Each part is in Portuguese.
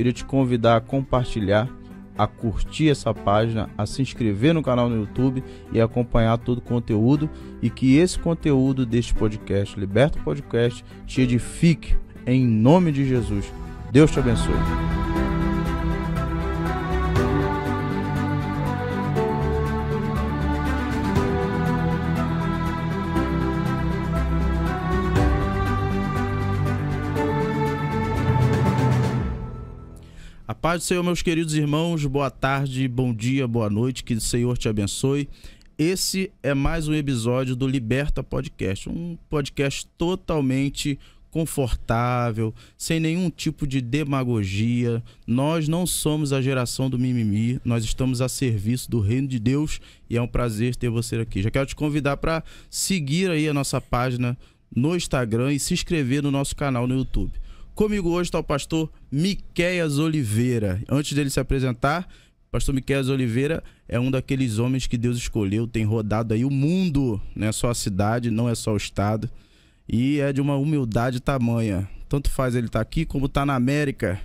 Queria te convidar a compartilhar, a curtir essa página, a se inscrever no canal no YouTube e acompanhar todo o conteúdo, e que esse conteúdo deste podcast, Liberta Podcast, te edifique em nome de Jesus. Deus te abençoe. A paz do Senhor, meus queridos irmãos, boa tarde, bom dia, boa noite, que o Senhor te abençoe. Esse é mais um episódio do Liberta Podcast, um podcast totalmente confortável, sem nenhum tipo de demagogia. Nós não somos a geração do mimimi, nós estamos a serviço do reino de Deus e é um prazer ter você aqui. Já quero te convidar para seguir aí a nossa página no Instagram e se inscrever no nosso canal no YouTube. Comigo hoje está o pastor Miqueias Oliveira. Antes dele se apresentar, o pastor Miqueias Oliveira é um daqueles homens que Deus escolheu, tem rodado aí o mundo, não é só a cidade, não é só o estado, e é de uma humildade tamanha. Tanto faz ele estar aqui como estar na América.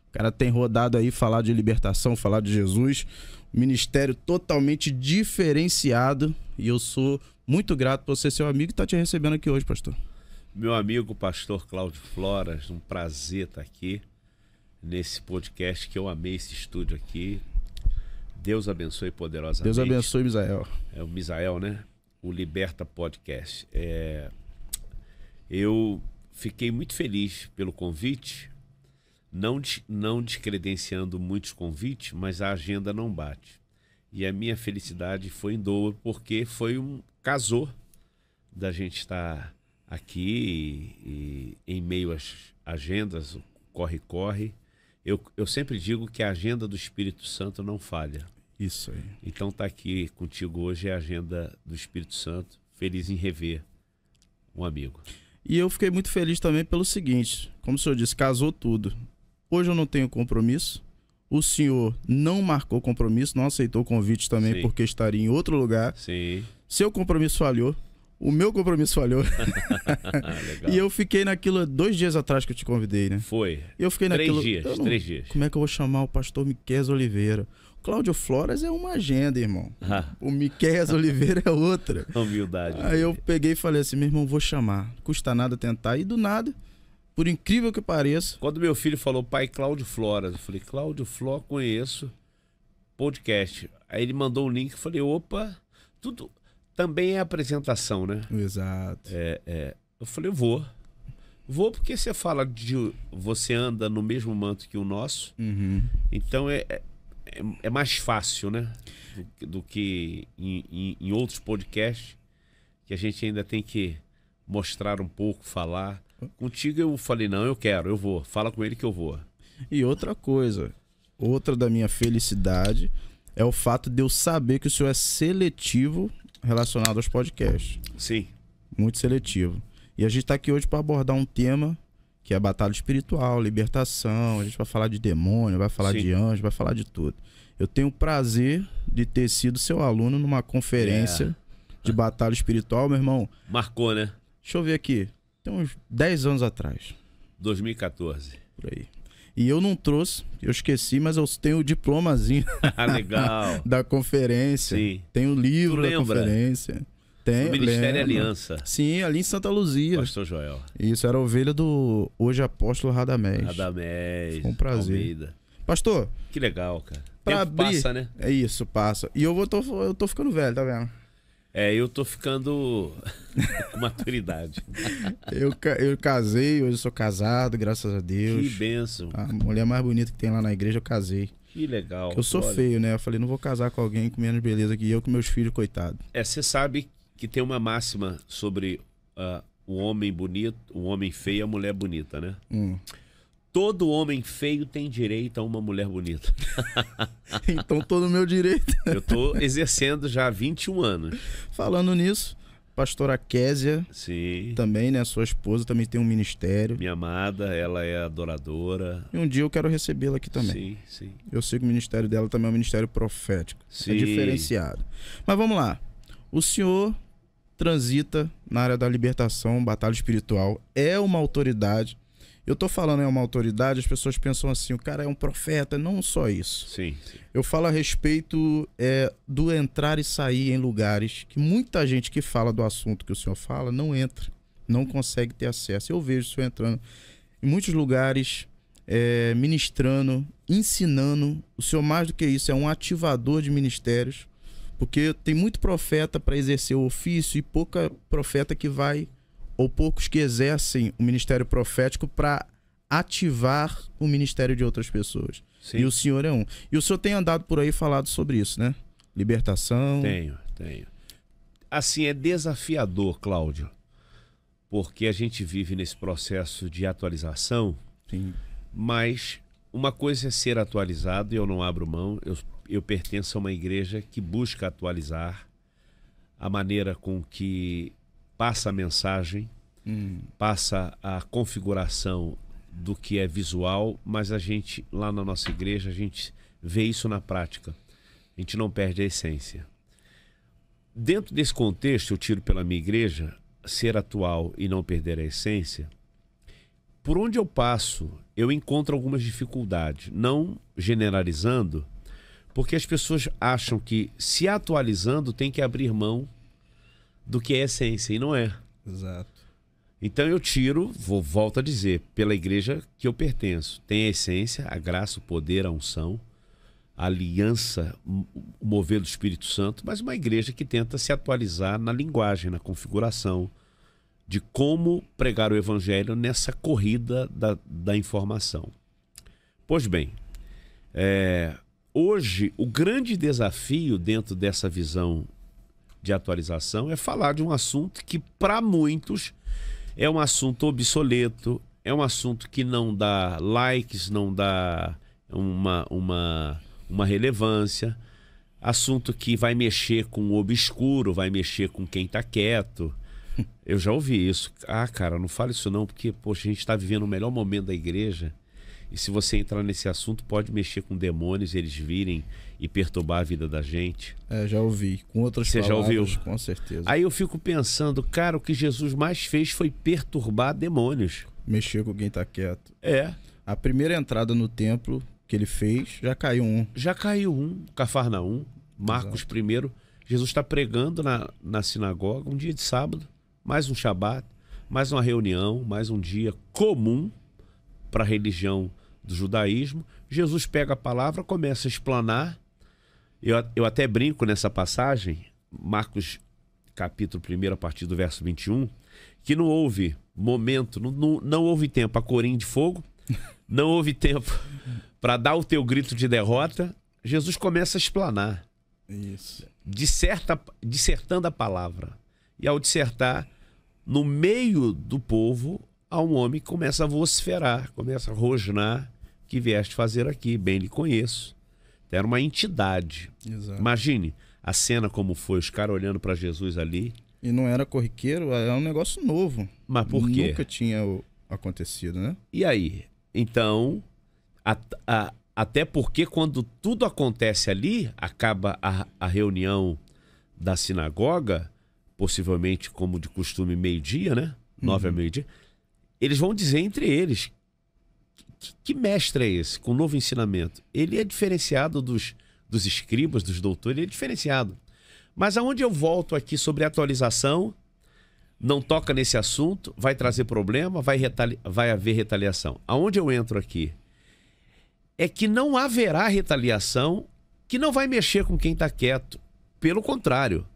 O cara tem rodado aí, falar de libertação, falar de Jesus, ministério totalmente diferenciado, e eu sou muito grato por você ser seu amigo e estar te recebendo aqui hoje, pastor. Meu amigo pastor Cláudio Floras, um prazer estar aqui nesse podcast, que eu amei esse estúdio aqui. Deus abençoe poderosamente. Deus abençoe, Misael. É o Misael, né? O Liberta Podcast. Eu fiquei muito feliz pelo convite, não descredenciando muitos convites, mas a agenda não bate. E a minha felicidade foi em dobro, porque foi casou da gente estar aqui e em meio às agendas, corre. Eu sempre digo que a agenda do Espírito Santo não falha. Isso aí. Então estar aqui contigo hoje é a agenda do Espírito Santo. Feliz em rever um amigo. E eu fiquei muito feliz também pelo seguinte, como o senhor disse, casou tudo. Hoje eu não tenho compromisso. O senhor não marcou compromisso, não aceitou o convite também. Sim. Porque estaria em outro lugar. Sim. Seu compromisso falhou. O meu compromisso falhou. E eu fiquei naquilo 2 dias atrás que eu te convidei, né? Foi. E eu fiquei 3 dias. Como é que eu vou chamar o pastor Miqueias Oliveira? Cláudio Floras é uma agenda, irmão. O Miqueias Oliveira é outra. Humildade. Aí eu peguei e falei assim, meu irmão, vou chamar. Custa nada tentar. E do nada, por incrível que pareça... Quando meu filho falou, pai, Cláudio Floras, eu falei, Cláudio Floras, conheço, podcast. Aí ele mandou um link, eu falei, opa, tudo... Também é apresentação, né? Exato. Eu falei, vou porque você fala de... Você anda no mesmo manto que o nosso. Uhum. Então é mais fácil, né? Do que em outros podcasts, que a gente ainda tem que mostrar um pouco, falar. Contigo eu falei, não, eu vou. Fala com ele que eu vou. E outra coisa, outra da minha felicidade é o fato de eu saber que o senhor é seletivo relacionado aos podcasts. Sim. Muito seletivo. E a gente está aqui hoje para abordar um tema que é a batalha espiritual, libertação. A gente vai falar de demônio, vai falar de anjo, vai falar de tudo. Eu tenho o prazer de ter sido seu aluno numa conferência de batalha espiritual, meu irmão. Marcou, né? Deixa eu ver aqui. Tem uns 10 anos atrás. 2014. Por aí. E eu não trouxe, eu esqueci, mas eu tenho o diplomazinho legal. da conferência. Sim. Tem o livro da conferência. Tem, o Ministério Aliança. Sim, ali em Santa Luzia. Pastor Joel. Isso, era a ovelha do hoje apóstolo Radamés. Radamés. Foi um prazer. Almeida. Pastor. Que legal, cara. Pra Tempo abrir, passa, né? É isso, passa. E eu tô ficando velho, tá vendo? Eu tô ficando com maturidade. Eu casei, hoje eu sou casado, graças a Deus. Que bênção. A mulher mais bonita que tem lá na igreja, eu casei. Que legal. Eu sou feio, né? Eu falei, não vou casar com alguém com menos beleza que eu, com meus filhos, coitado. Você sabe que tem uma máxima sobre o homem bonito, o homem feio e a mulher bonita, né? Todo homem feio tem direito a uma mulher bonita. Então tô no meu direito. Eu tô exercendo já há 21 anos. Falando nisso, pastora Késia, sim, também, né? Sua esposa também tem um ministério. Minha amada, ela é adoradora. E um dia eu quero recebê-la aqui também. Sim, sim. Eu sei que o ministério dela também é um ministério profético. Sim. É diferenciado. Mas vamos lá. O senhor transita na área da libertação, batalha espiritual, é uma autoridade. Eu tô falando em uma autoridade, as pessoas pensam assim, o cara é um profeta, não só isso. Sim, sim. Eu falo a respeito do entrar e sair em lugares que muita gente que fala do assunto que o senhor fala não entra, não consegue ter acesso. Eu vejo o senhor entrando em muitos lugares, ministrando, ensinando. O senhor, mais do que isso, é um ativador de ministérios, porque tem muito profeta para exercer o ofício e pouca profeta que vai, ou poucos que exercem o ministério profético para ativar o ministério de outras pessoas. Sim. E o senhor é um. E o senhor tem andado por aí falado sobre isso, né? Libertação. Tenho. Assim, é desafiador, Cláudio, porque a gente vive nesse processo de atualização. Sim. Mas uma coisa é ser atualizado, e eu não abro mão. Eu pertenço a uma igreja que busca atualizar a maneira com que passa a mensagem, passa a configuração do que é visual, mas a gente, lá na nossa igreja, a gente vê isso na prática. A gente não perde a essência. Dentro desse contexto, eu tiro pela minha igreja, ser atual e não perder a essência. Por onde eu passo, eu encontro algumas dificuldades, não generalizando, porque as pessoas acham que se atualizando tem que abrir mão do que é essência, e não é. Exato. Então eu tiro, volto a dizer, pela igreja que eu pertenço. Tem a essência, a graça, o poder, a unção, a aliança, o mover do Espírito Santo, mas uma igreja que tenta se atualizar na linguagem, na configuração, de como pregar o evangelho nessa corrida da informação. Pois bem, hoje o grande desafio dentro dessa visão de atualização é falar de um assunto que para muitos é um assunto obsoleto, é um assunto que não dá likes, não dá uma relevância, assunto que vai mexer com o obscuro, vai mexer com quem está quieto. Eu já ouvi isso. Ah, cara, não fala isso não, porque poxa, a gente está vivendo o melhor momento da igreja e se você entrar nesse assunto pode mexer com demônios, eles virem e perturbar a vida da gente. Já ouvi. Com outras Você palavras, já ouviu? Com certeza. Aí eu fico pensando, cara, o que Jesus mais fez foi perturbar demônios. Mexer com quem está quieto. É. A primeira entrada no templo que ele fez, já caiu um. Já caiu um, Cafarnaum, Marcos I. Jesus está pregando na sinagoga, um dia de sábado, mais um shabat, mais uma reunião, mais um dia comum para a religião do judaísmo. Jesus pega a palavra, começa a explanar. Eu até brinco nessa passagem, Marcos capítulo 1, a partir do verso 21, que não houve momento, não houve tempo a corim de fogo, não houve tempo para dar o teu grito de derrota. Jesus começa a explanar. Isso. Dissertando a palavra. E ao dissertar, no meio do povo, há um homem que começa a vociferar, começa a rosnar: que vieste fazer aqui? Bem lhe conheço. Era uma entidade. Exato. Imagine a cena como foi, os caras olhando para Jesus ali. E não era corriqueiro, é um negócio novo. Mas por quê? Nunca tinha acontecido, né? E aí? Então, até porque quando tudo acontece ali, acaba a reunião da sinagoga, possivelmente como de costume meio-dia, né? 9 a meio-dia. Eles vão dizer entre eles: que mestre é esse com novo ensinamento? Ele é diferenciado dos escribas, dos doutores, ele é diferenciado. Mas aonde eu volto aqui sobre atualização, não toca nesse assunto, vai trazer problema, vai haver retaliação. Aonde eu entro aqui é que não haverá retaliação, que não vai mexer com quem está quieto. Pelo contrário,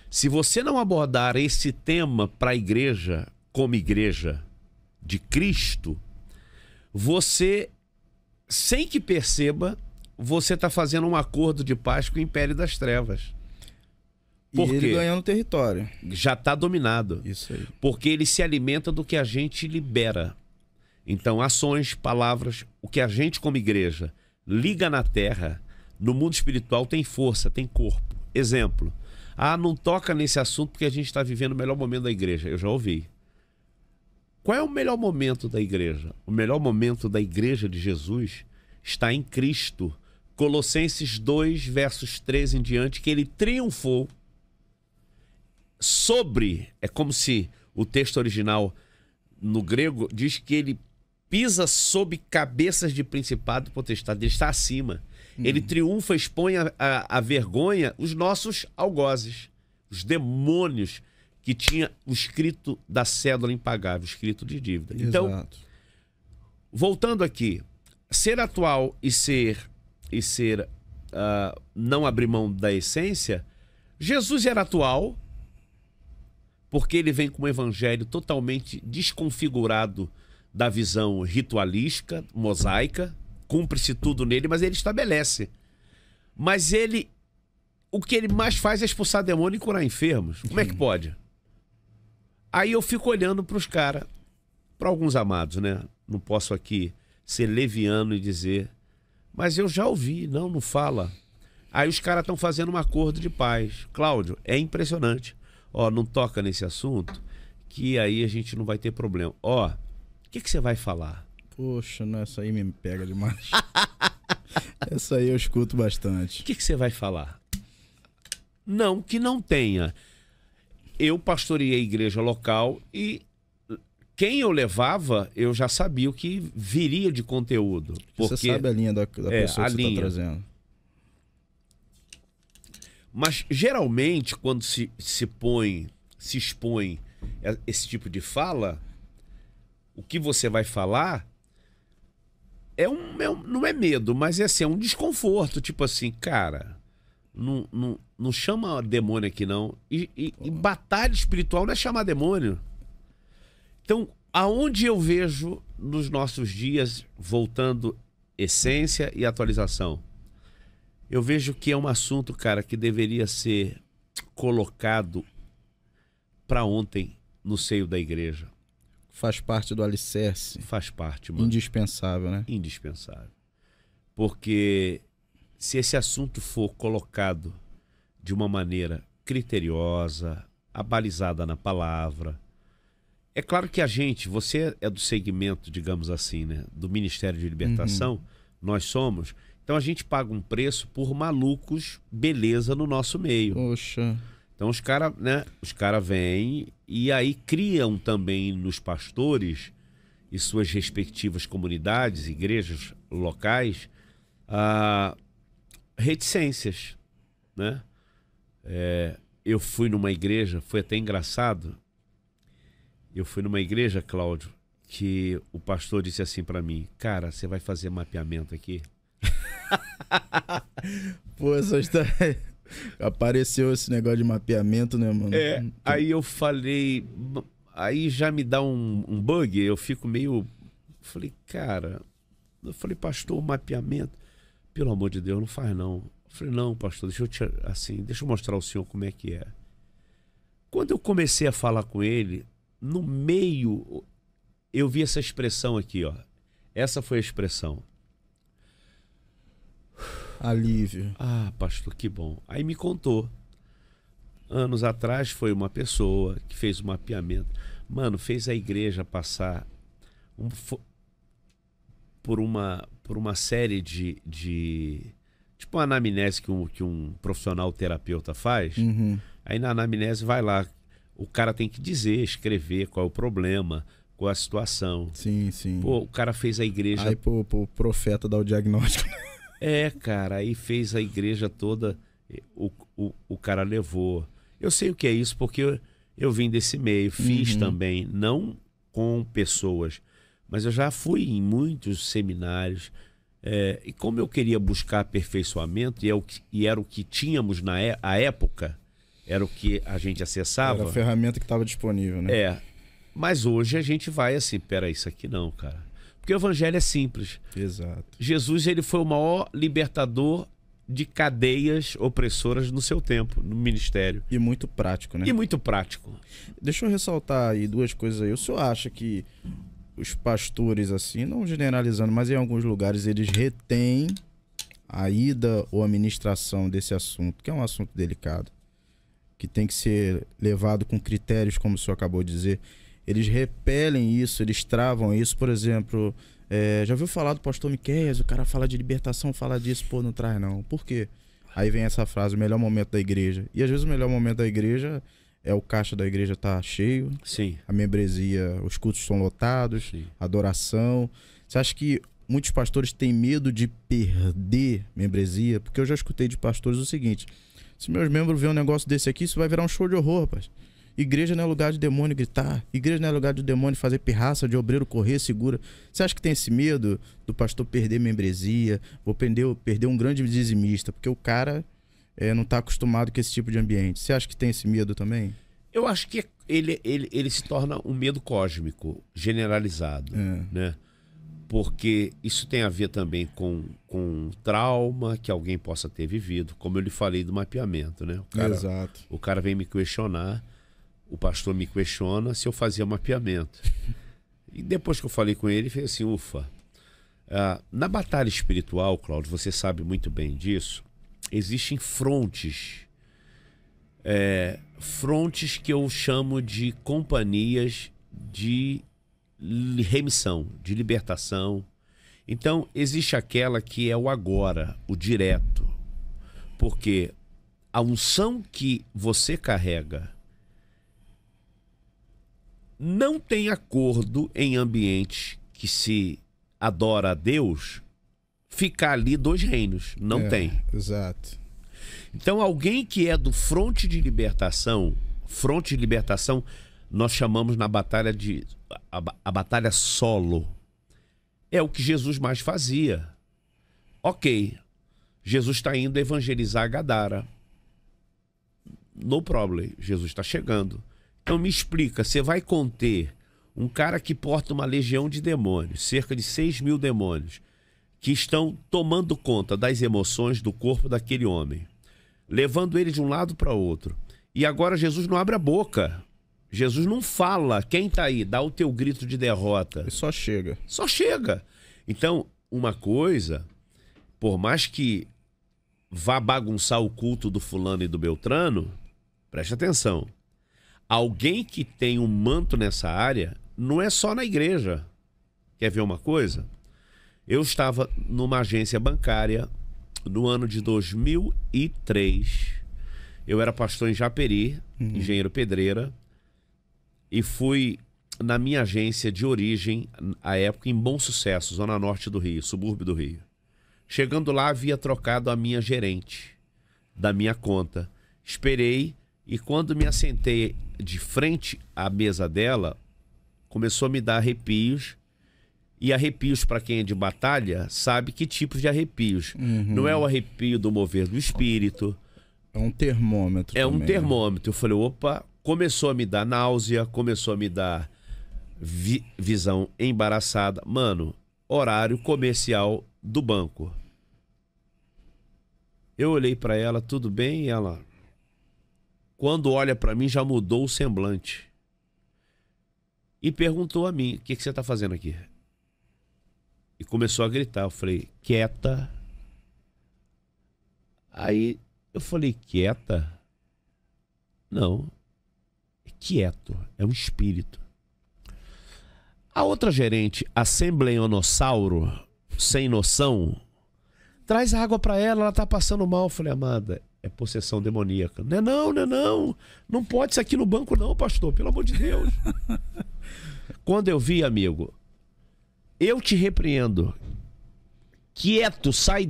se você não abordar esse tema para a igreja, como igreja de Cristo, você, sem que perceba, você está fazendo um acordo de paz com o Império das Trevas. Por quê? E ele ganhando território. Já está dominado. Isso aí. Porque ele se alimenta do que a gente libera. Então, ações, palavras, o que a gente como igreja liga na terra, no mundo espiritual tem força, tem corpo. Exemplo: não toca nesse assunto porque a gente está vivendo o melhor momento da igreja. Eu já ouvi. Qual é o melhor momento da igreja? O melhor momento da igreja de Jesus está em Cristo. Colossenses 2, versos 13 em diante, que ele triunfou sobre... É como se o texto original no grego diz que ele pisa sob cabeças de principado e potestade. Ele está acima. Ele triunfa, expõe a vergonha os nossos algozes, os demônios que tinha o escrito da cédula impagável, o escrito de dívida. Então, Exato. voltando aqui, ser atual e não abrir mão da essência, Jesus era atual porque ele vem com um evangelho totalmente desconfigurado da visão ritualística, mosaica, cumpre-se tudo nele, mas ele estabelece. Mas o que ele mais faz é expulsar demônio e curar enfermos. Como é que pode? Aí eu fico olhando para os caras, para alguns amados, né? Não posso aqui ser leviano e dizer, mas eu já ouvi, não fala. Aí os caras estão fazendo um acordo de paz. Cláudio, é impressionante. Ó, não toca nesse assunto, que aí a gente não vai ter problema. Ó, o que você vai falar? Poxa, não, essa aí me pega demais. Essa aí eu escuto bastante. O que você vai falar? Não, que não tenha. Eu pastoreei a igreja local e quem eu levava, eu já sabia o que viria de conteúdo. Porque você sabe a linha da pessoa que você está trazendo. Mas geralmente, quando se expõe esse tipo de fala, o que você vai falar não é medo, mas é um desconforto. Tipo assim, cara, não chama demônio aqui não. E batalha espiritual não é chamar demônio. Então, aonde eu vejo nos nossos dias, voltando essência e atualização, eu vejo que é um assunto, cara, que deveria ser colocado para ontem no seio da igreja. Faz parte do alicerce. Faz parte, mano. Indispensável, né? Indispensável. Porque se esse assunto for colocado de uma maneira criteriosa, abalizada na palavra, é claro que você é do segmento, digamos assim, né, do Ministério de Libertação, nós somos, então a gente paga um preço por malucos, beleza, no nosso meio. Poxa. Então os caras vêm e aí criam também nos pastores e suas respectivas comunidades, igrejas locais, reticências, né? Eu fui numa igreja, foi até engraçado, eu fui numa igreja, Cláudio, que o pastor disse assim para mim, cara, você vai fazer mapeamento aqui? Pô, essa história... Apareceu esse negócio de mapeamento, né, mano? Aí eu falei... Aí já me dá um bug, eu fico meio... Falei, cara... Eu falei, pastor, mapeamento... Pelo amor de Deus, não faz não. Eu falei, não, pastor, deixa eu mostrar ao senhor como é que é. Quando eu comecei a falar com ele, no meio, eu vi essa expressão aqui, ó. Essa foi a expressão. Alívio. Ah, pastor, que bom. Aí me contou. Anos atrás foi uma pessoa que fez um mapeamento. Mano, fez a igreja passar por uma série de tipo uma anamnese que um profissional terapeuta faz. Aí na anamnese vai lá, o cara tem que dizer, escrever qual é o problema, qual é a situação. Sim, sim. Pô, o cara fez a igreja... Aí pro profeta dar o diagnóstico. Cara, aí fez a igreja toda, o cara levou. Eu sei o que é isso porque eu vim desse meio, fiz também, não com pessoas, mas eu já fui em muitos seminários, e como eu queria buscar aperfeiçoamento, e era o que tínhamos na época, era o que a gente acessava. Era a ferramenta que estava disponível, né? Mas hoje a gente vai assim, pera, isso aqui não, cara. Porque o evangelho é simples. Exato. Jesus, ele foi o maior libertador de cadeias opressoras no seu tempo, no ministério. E muito prático, né? E muito prático. Deixa eu ressaltar aí duas coisas aí. O senhor acha que os pastores, assim, não generalizando, mas em alguns lugares eles retêm a ida ou a ministração desse assunto, que é um assunto delicado, que tem que ser levado com critérios, como o senhor acabou de dizer. Eles repelem isso, eles travam isso. Por exemplo, já ouviu falar do pastor Miqueias? O cara fala de libertação, fala disso, pô, não traz não. Por quê? Aí vem essa frase, o melhor momento da igreja. E às vezes o melhor momento da igreja o caixa da igreja tá cheio, Sim. a membresia, os cultos estão lotados, Sim. adoração. Você acha que muitos pastores têm medo de perder membresia? Porque eu já escutei de pastores o seguinte: se meus membros verem um negócio desse aqui, isso vai virar um show de horror, rapaz. Igreja não é lugar de demônio gritar. Igreja não é lugar de demônio fazer pirraça, de obreiro correr segura. Você acha que tem esse medo do pastor perder membresia, ou perder um grande dizimista? Porque o cara não está acostumado com esse tipo de ambiente. Você acha que tem esse medo também? Eu acho que ele se torna um medo cósmico, generalizado, né? Porque isso tem a ver também com trauma que alguém possa ter vivido, como eu lhe falei do mapeamento, né? Exato. O cara vem me questionar, o pastor me questiona se eu fazia mapeamento. E depois que eu falei com ele, fez assim, ufa. Na batalha espiritual, Cláudio, você sabe muito bem disso, existem frontes. Frontes que eu chamo de companhias de remissão, de libertação. Então, existe aquela que é o agora, o direto. Porque a unção que você carrega não tem acordo em ambientes que se adora a Deus ficar ali 2 reinos. Não tem. Exato. Então, alguém que é do fronte de libertação nós chamamos na batalha de a batalha solo. É o que Jesus mais fazia. Ok, Jesus está indo evangelizar Gadara. No problem, Jesus está chegando. Então me explica, você vai conter um cara que porta uma legião de demônios, cerca de 6.000 demônios, que estão tomando conta das emoções do corpo daquele homem, levando ele de um lado para outro. E agora Jesus não abre a boca. Jesus não fala. Quem está aí? Dá o teu grito de derrota. Ele só chega. Só chega. Então, uma coisa, por mais que vá bagunçar o culto do fulano e do Beltrano, preste atenção. Alguém que tem um manto nessa área, não é só na igreja. Quer ver uma coisa? Eu estava numa agência bancária no ano de 2003. Eu era pastor em Japeri, engenheiro pedreira, e fui na minha agência de origem, à época, em Bom Sucesso, zona norte do Rio, subúrbio do Rio. Chegando lá, havia trocado a minha gerente da minha conta. Esperei, e quando me assentei de frente à mesa dela, começou a me dar arrepios. E arrepios, para quem é de batalha, sabe que tipo de arrepios. Não é o arrepio do mover do espírito. É um termômetro. É um termômetro. Eu falei, opa, começou a me dar náusea, começou a me dar visão embaraçada. Mano, horário comercial do banco. Eu olhei para ela, tudo bem? E ela, quando olha para mim, já mudou o semblante. E perguntou a mim, o que você está fazendo aqui? E começou a gritar. Eu falei, quieta. Aí eu falei, quieta? Não. É quieto. É um espírito. A outra gerente, assembleionossauro, sem noção, traz água para ela tá passando mal. Eu falei, amada, é possessão demoníaca. Não. Não pode isso aqui no banco não, pastor, pelo amor de Deus. Quando eu vi, amigo, eu te repreendo. Quieto, sai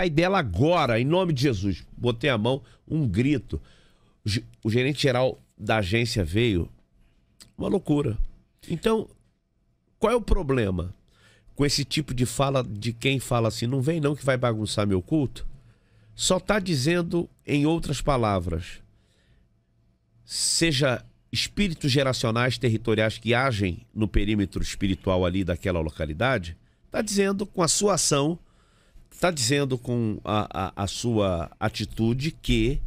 dela agora, em nome de Jesus. Botei a mão, um grito. O gerente geral da agência veio. Uma loucura. Então, qual é o problema com esse tipo de fala de quem fala assim, não vem não que vai bagunçar meu culto? Só está dizendo, em outras palavras, seja espíritos geracionais territoriais que agem no perímetro espiritual ali daquela localidade, está dizendo com a sua ação, está dizendo com a sua atitude que,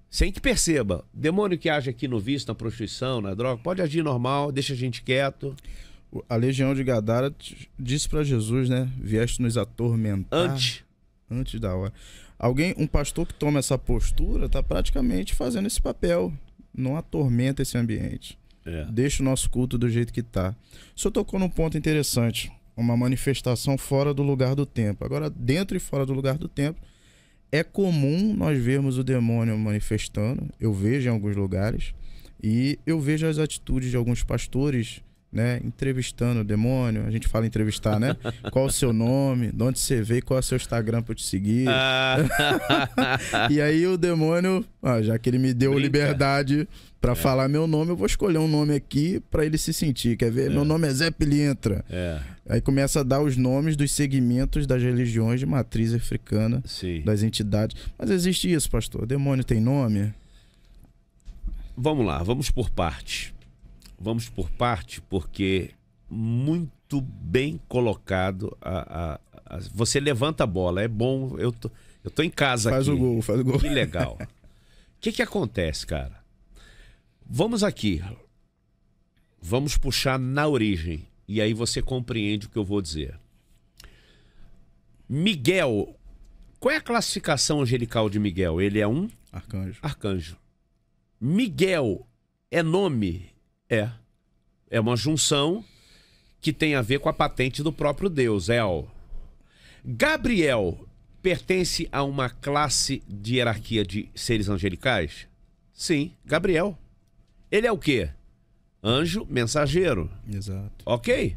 sem que perceba, demônio que age aqui no vício, na prostituição, na droga, pode agir normal, deixa a gente quieto. A legião de Gadara disse para Jesus, né? Vieste nos atormentar antes da hora. Um pastor que toma essa postura está praticamente fazendo esse papel. Não atormenta esse ambiente. Deixa o nosso culto do jeito que está. O senhor tocou num ponto interessante. Uma manifestação fora do lugar do tempo. Agora, dentro e fora do lugar do tempo, é comum nós vermos o demônio manifestando, eu vejo em alguns lugares, e eu vejo as atitudes de alguns pastores, né, entrevistando o demônio. A gente fala entrevistar, né? Qual o seu nome, de onde você veio, qual é o seu Instagram para eu te seguir. E aí o demônio, já que ele me deu liberdade para falar meu nome, eu vou escolher um nome aqui para ele se sentir. Quer ver? Meu nome é Zé Pilintra. Aí começa a dar os nomes dos segmentos das religiões de matriz africana, das entidades. Mas existe isso, pastor? O demônio tem nome? Vamos lá, vamos por parte. Vamos por parte, porque muito bem colocado. Você levanta a bola, é bom. Eu tô em casa faz aqui. Faz o gol. Que legal. O que acontece, cara? Vamos aqui. Vamos puxar na origem. E aí você compreende o que eu vou dizer. Miguel. Qual é a classificação angelical de Miguel? Ele é um? Arcanjo. Arcanjo. Miguel é nome? É uma junção que tem a ver com a patente do próprio Deus, El. Gabriel pertence a uma classe de hierarquia de seres angelicais? Sim, Gabriel. Ele é o quê? Anjo mensageiro. Exato. Ok?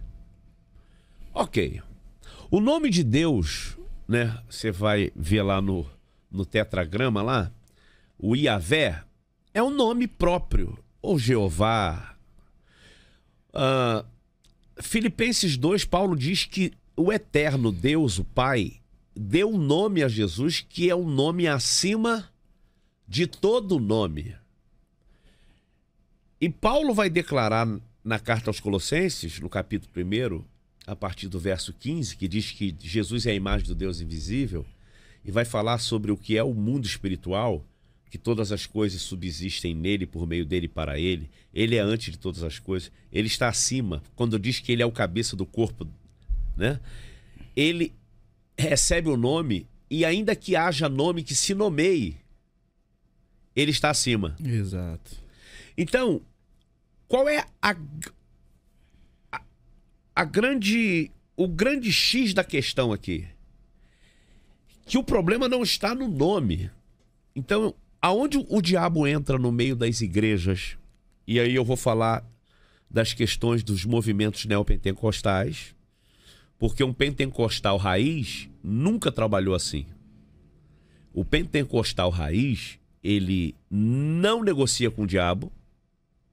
Ok. O nome de Deus, né? Você vai ver lá no tetragrama lá, o Iavé é um nome próprio. Ou Jeová. Filipenses 2, Paulo diz que o eterno Deus, o Pai, deu um nome a Jesus que é um nome acima de todo nome. E Paulo vai declarar na carta aos Colossenses, no capítulo 1, a partir do verso 15, que diz que Jesus é a imagem do Deus invisível, e vai falar sobre o que é o mundo espiritual, que todas as coisas subsistem nele, por meio dele e para ele. Ele é antes de todas as coisas. Ele está acima. Quando diz que ele é o cabeça do corpo, né? Ele recebe o nome, e ainda que haja nome que se nomeie, ele está acima. Exato. Então, qual é o grande X da questão aqui? Que o problema não está no nome. Então, aonde o diabo entra no meio das igrejas, e aí eu vou falar das questões dos movimentos neopentecostais, porque um pentecostal raiz nunca trabalhou assim. O pentecostal raiz, ele não negocia com o diabo,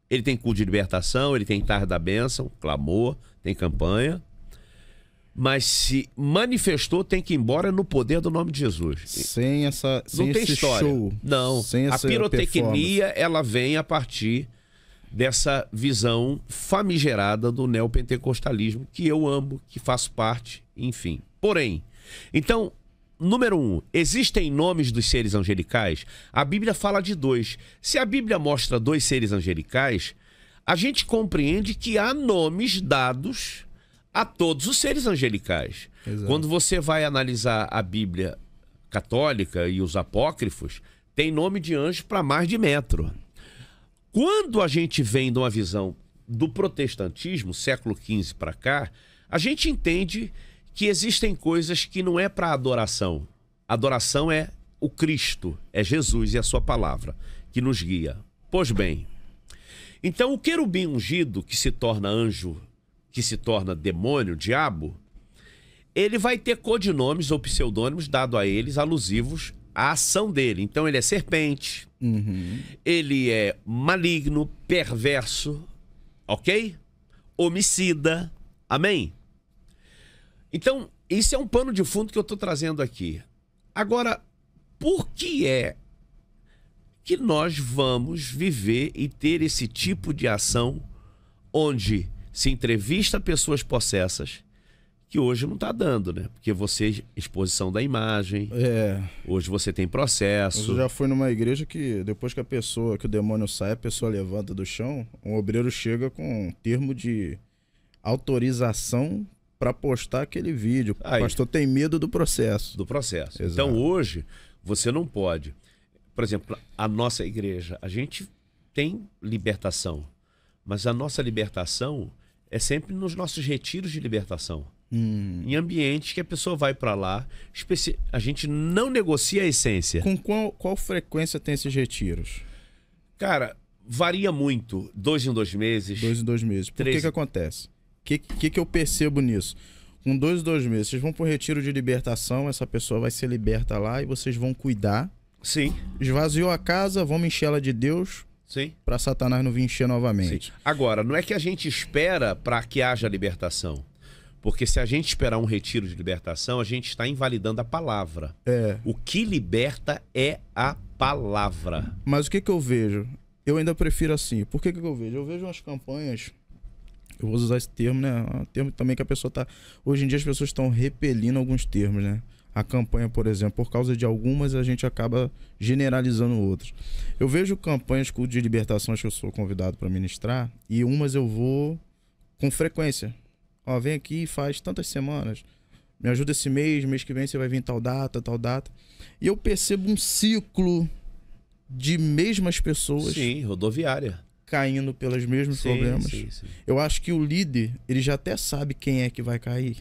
ele tem culto de libertação, ele tem tarde da bênção, clamor, tem campanha, mas se manifestou, tem que ir embora no poder do nome de Jesus. Não tem história. Show. Não. A pirotecnia, ela vem a partir dessa visão famigerada do neopentecostalismo, que eu amo, que faço parte, enfim. Porém, então, número 1, existem nomes dos seres angelicais? A Bíblia fala de 2. Se a Bíblia mostra 2 seres angelicais, a gente compreende que há nomes dados a todos os seres angelicais. Exato. Quando você vai analisar a Bíblia católica e os apócrifos, tem nome de anjo para mais de metro. Quando a gente vem de uma visão do protestantismo, século XV para cá, a gente entende que existem coisas que não é para adoração. Adoração é o Cristo, é Jesus e a sua palavra que nos guia. Pois bem, então o querubim ungido, que se torna anjo, que se torna demônio, diabo, ele vai ter codinomes ou pseudônimos dados a eles, alusivos à ação dele. Então ele é serpente, ele é maligno, perverso, ok? Homicida, amém? Então, isso é um pano de fundo que eu estou trazendo aqui. Agora, por que é que nós vamos viver e ter esse tipo de ação onde se entrevista pessoas possessas, que hoje não está dando, né? Porque você, exposição da imagem, hoje você tem processo. Eu já fui numa igreja que depois que o demônio sai, a pessoa levanta do chão, um obreiro chega com um termo de autorização para postar aquele vídeo. Aí, o pastor tem medo do processo. Exato. Então hoje você não pode. Por exemplo, a nossa igreja, a gente tem libertação, mas a nossa libertação é sempre nos nossos retiros de libertação. Em ambientes que a pessoa vai para lá, a gente não negocia a essência. Com qual frequência tem esses retiros? Cara, varia muito. 2 em 2 meses. 2 em 2 meses. Por 3... que acontece? O que eu percebo nisso? Com 2 em 2 meses, vocês vão para o retiro de libertação, essa pessoa vai ser liberta lá e vocês vão cuidar. Sim. Esvaziou a casa, vamos encher ela de Deus. Sim. Para Satanás não vir encher novamente. Sim. Agora, não é que a gente espera para que haja libertação. Porque se a gente esperar um retiro de libertação, a gente está invalidando a palavra. O que liberta é a palavra. Mas o que eu vejo? Eu ainda prefiro assim. Por que eu vejo? Eu vejo umas campanhas... Eu vou usar esse termo, né? É um termo também que a pessoa tá... Hoje em dia as pessoas estão repelindo alguns termos, né? A campanha, por exemplo, por causa de algumas, a gente acaba generalizando outras. Eu vejo campanhas de libertação que eu sou convidado para ministrar, e umas eu vou com frequência. Ó, vem aqui e faz tantas semanas. Me ajuda esse mês que vem você vai vir tal data. E eu percebo um ciclo de mesmas pessoas. Sim, rodoviária. Caindo pelos mesmos problemas. Sim. Eu acho que o líder, ele já até sabe quem é que vai cair.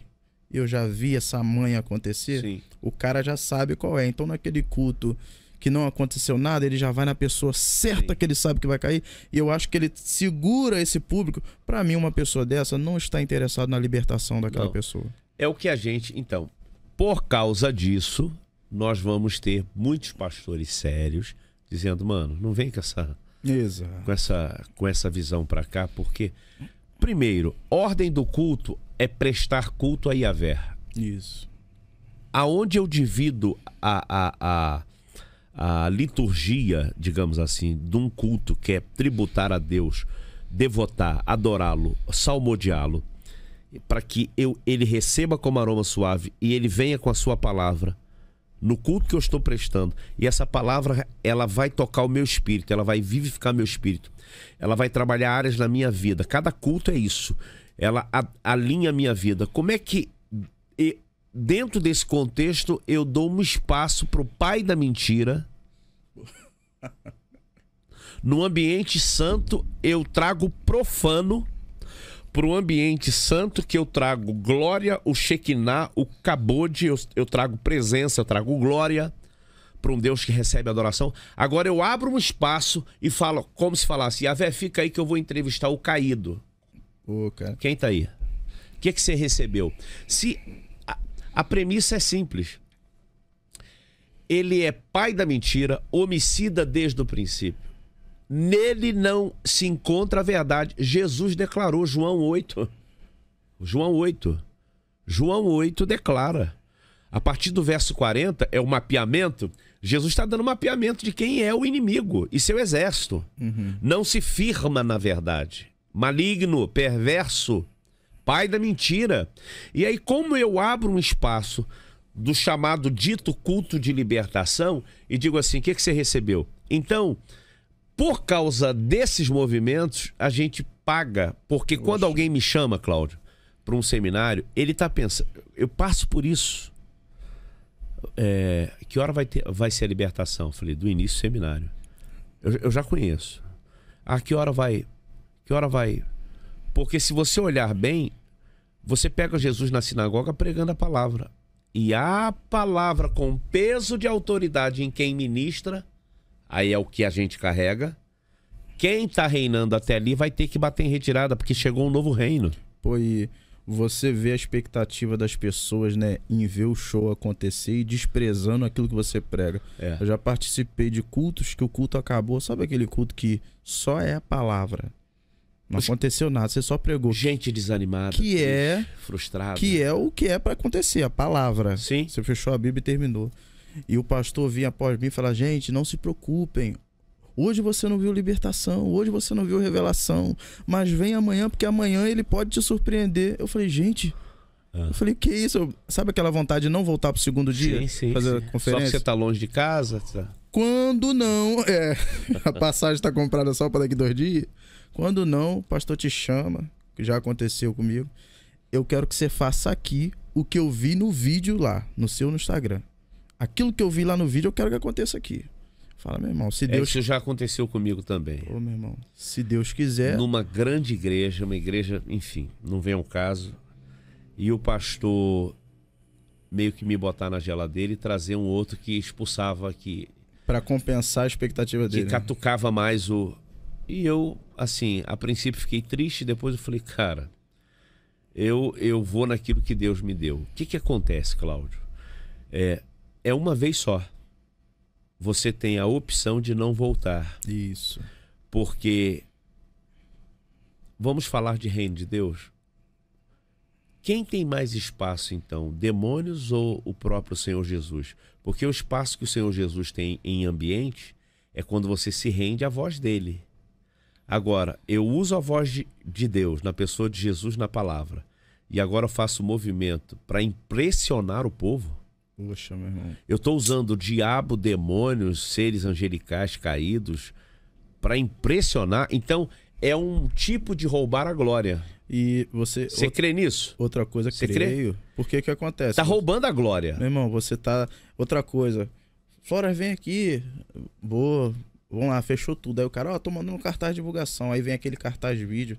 Eu já vi essa manha acontecer. Sim. O cara já sabe qual é. Então naquele culto que não aconteceu nada, ele já vai na pessoa certa que ele sabe que vai cair. E eu acho que ele segura esse público. Para mim, uma pessoa dessa não está interessada na libertação daquela pessoa. É o que a gente... Então, por causa disso, nós vamos ter muitos pastores sérios dizendo, mano, não vem com essa visão para cá, porque... Primeiro, ordem do culto é prestar culto a Yahvé. Isso. Aonde eu divido a liturgia, digamos assim, de um culto que é tributar a Deus, devotar, adorá-lo, salmodiá-lo, para que ele receba como aroma suave e ele venha com a sua palavra no culto que eu estou prestando. E essa palavra, ela vai tocar o meu espírito, ela vai vivificar meu espírito. Ela vai trabalhar áreas na minha vida. Cada culto é isso. Ela alinha a minha vida. Como é que, dentro desse contexto, eu dou um espaço para o pai da mentira? No ambiente santo, eu trago profano. Para o ambiente santo, que eu trago glória, o Shekinah, o Kabod, eu trago presença, eu trago glória. Para um Deus que recebe adoração. Agora eu abro um espaço e falo, como se falasse, Yahvé, fica aí que eu vou entrevistar o caído. Cara. Quem tá aí? O que você recebeu? Se a premissa é simples. Ele é pai da mentira, homicida desde o princípio. Nele não se encontra a verdade. Jesus declarou, João 8. João 8 declara. A partir do verso 40, é o mapeamento. Jesus está dando mapeamento de quem é o inimigo e seu exército. Não se firma na verdade. Maligno, perverso, pai da mentira. E aí, como eu abro um espaço do chamado dito culto de libertação e digo assim, o que você recebeu? Então, por causa desses movimentos, a gente paga. Porque quando alguém me chama, Cláudio, para um seminário, ele está pensando, eu passo por isso. Que hora vai ser a libertação? Eu falei, do início do seminário. Eu já conheço. Que hora vai? Porque se você olhar bem, você pega Jesus na sinagoga pregando a palavra. E a palavra com peso de autoridade em quem ministra, aí é o que a gente carrega. Quem está reinando até ali vai ter que bater em retirada, porque chegou um novo reino. E você vê a expectativa das pessoas, né, em ver o show acontecer e desprezando aquilo que você prega. Eu já participei de cultos que o culto acabou. Sabe aquele culto que só é a palavra? Não aconteceu nada, você só pregou. Gente desanimada, frustrada. Que é o que é para acontecer, a palavra. Sim. Você fechou a Bíblia e terminou. E o pastor vinha após mim e falava, gente, não se preocupem. Hoje você não viu libertação, hoje você não viu revelação, mas vem amanhã, porque amanhã ele pode te surpreender. Eu falei, gente, que isso? Sabe aquela vontade de não voltar pro segundo dia? Sim, fazer a conferência? Só que você tá longe de casa? Quando não, a passagem tá comprada só para daqui 2 dias. Quando não, o pastor te chama, que já aconteceu comigo. Eu quero que você faça aqui o que eu vi no vídeo lá, no Instagram. Aquilo que eu vi lá no vídeo, eu quero que aconteça aqui. Fala, meu irmão, se Deus... Isso já aconteceu comigo também. Meu irmão, se Deus quiser... Numa grande igreja, uma igreja, enfim, não vem ao caso. e o pastor meio que me botar na geladeira e trazer um outro que expulsava, para compensar a expectativa dele. Que catucava mais o... E eu, assim, a princípio fiquei triste, depois eu falei, cara, eu vou naquilo que Deus me deu. O que acontece, Cláudio? É uma vez só. Você tem a opção de não voltar. Isso. Porque, vamos falar de reino de Deus? Quem tem mais espaço, então? Demônios ou o próprio Senhor Jesus? Porque o espaço que o Senhor Jesus tem em ambiente é quando você se rende à voz dele. Agora, eu uso a voz de Deus na pessoa de Jesus na palavra. E agora eu faço o movimento para impressionar o povo. Poxa, meu irmão. Eu estou usando o diabo, demônios, seres angelicais caídos para impressionar. Então, é um tipo de roubar a glória. E você crê nisso? Outra coisa que creio. Crê? Porque que acontece? Tá roubando a glória. Meu irmão, você tá... Outra coisa. Flora, vem aqui. Boa. Vamos lá, fechou tudo. Aí o cara, tô mandando um cartaz de divulgação. Aí vem aquele cartaz de vídeo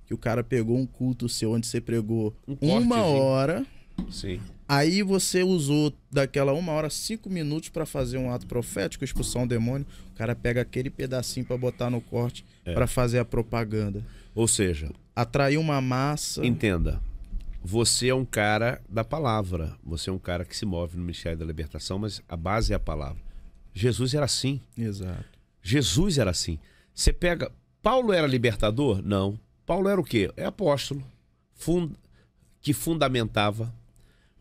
que o cara pegou um culto seu onde você pregou uma hora. Sim. Aí você usou daquela 1 hora 5 minutos para fazer um ato profético, expulsar um demônio. O cara pega aquele pedacinho para botar no corte para fazer a propaganda. Ou seja, atrair uma massa. Entenda, você é um cara da palavra. Você é um cara que se move no Ministério da Libertação, mas a base é a palavra. Jesus era assim. Exato. Jesus era assim. Você pega... Paulo era libertador? Não. Paulo era o quê? É apóstolo. Que fundamentava.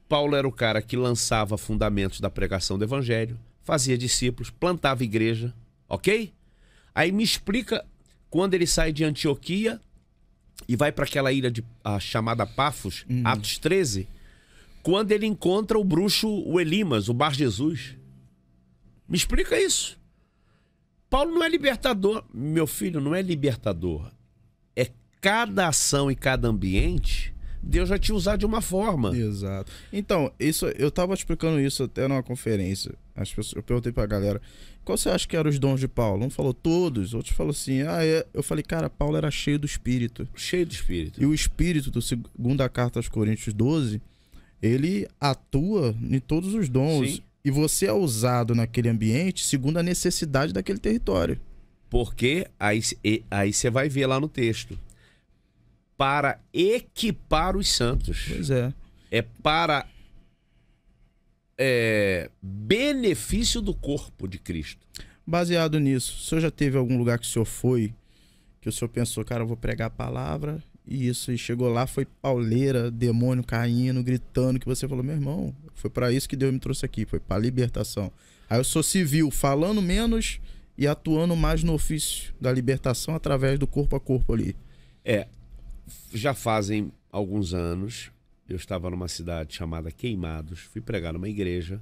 Paulo era o cara que lançava fundamentos da pregação do evangelho, fazia discípulos, plantava igreja, ok? Aí me explica quando ele sai de Antioquia e vai para aquela ilha chamada Pafos, Atos 13, quando ele encontra o bruxo, o Elimas, o Bar Jesus. Me explica isso. Paulo não é libertador. Meu filho, não é libertador. É cada ação e cada ambiente... Deus vai te usar de uma forma. Exato. Então, eu tava explicando isso até numa conferência. Eu perguntei pra galera, qual você acha que eram os dons de Paulo? Um falou todos, outros falou assim, eu falei, cara, Paulo era cheio do Espírito. Cheio do Espírito. E o Espírito, do segunda carta aos Coríntios 12, ele atua em todos os dons. Sim. E você é usado naquele ambiente segundo a necessidade daquele território. Porque aí você vai ver lá no texto. Para equipar os santos. Pois é. É para benefício do corpo de Cristo. Baseado nisso, o senhor já teve algum lugar que o senhor foi, que o senhor pensou, cara, eu vou pregar a palavra, e chegou lá, foi pauleira, demônio caindo, gritando, que você falou, meu irmão, foi para isso que Deus me trouxe aqui, foi para libertação. Aí eu sou civil, falando menos e atuando mais no ofício da libertação através do corpo a corpo ali. Já fazem alguns anos, eu estava numa cidade chamada Queimados, fui pregar numa igreja,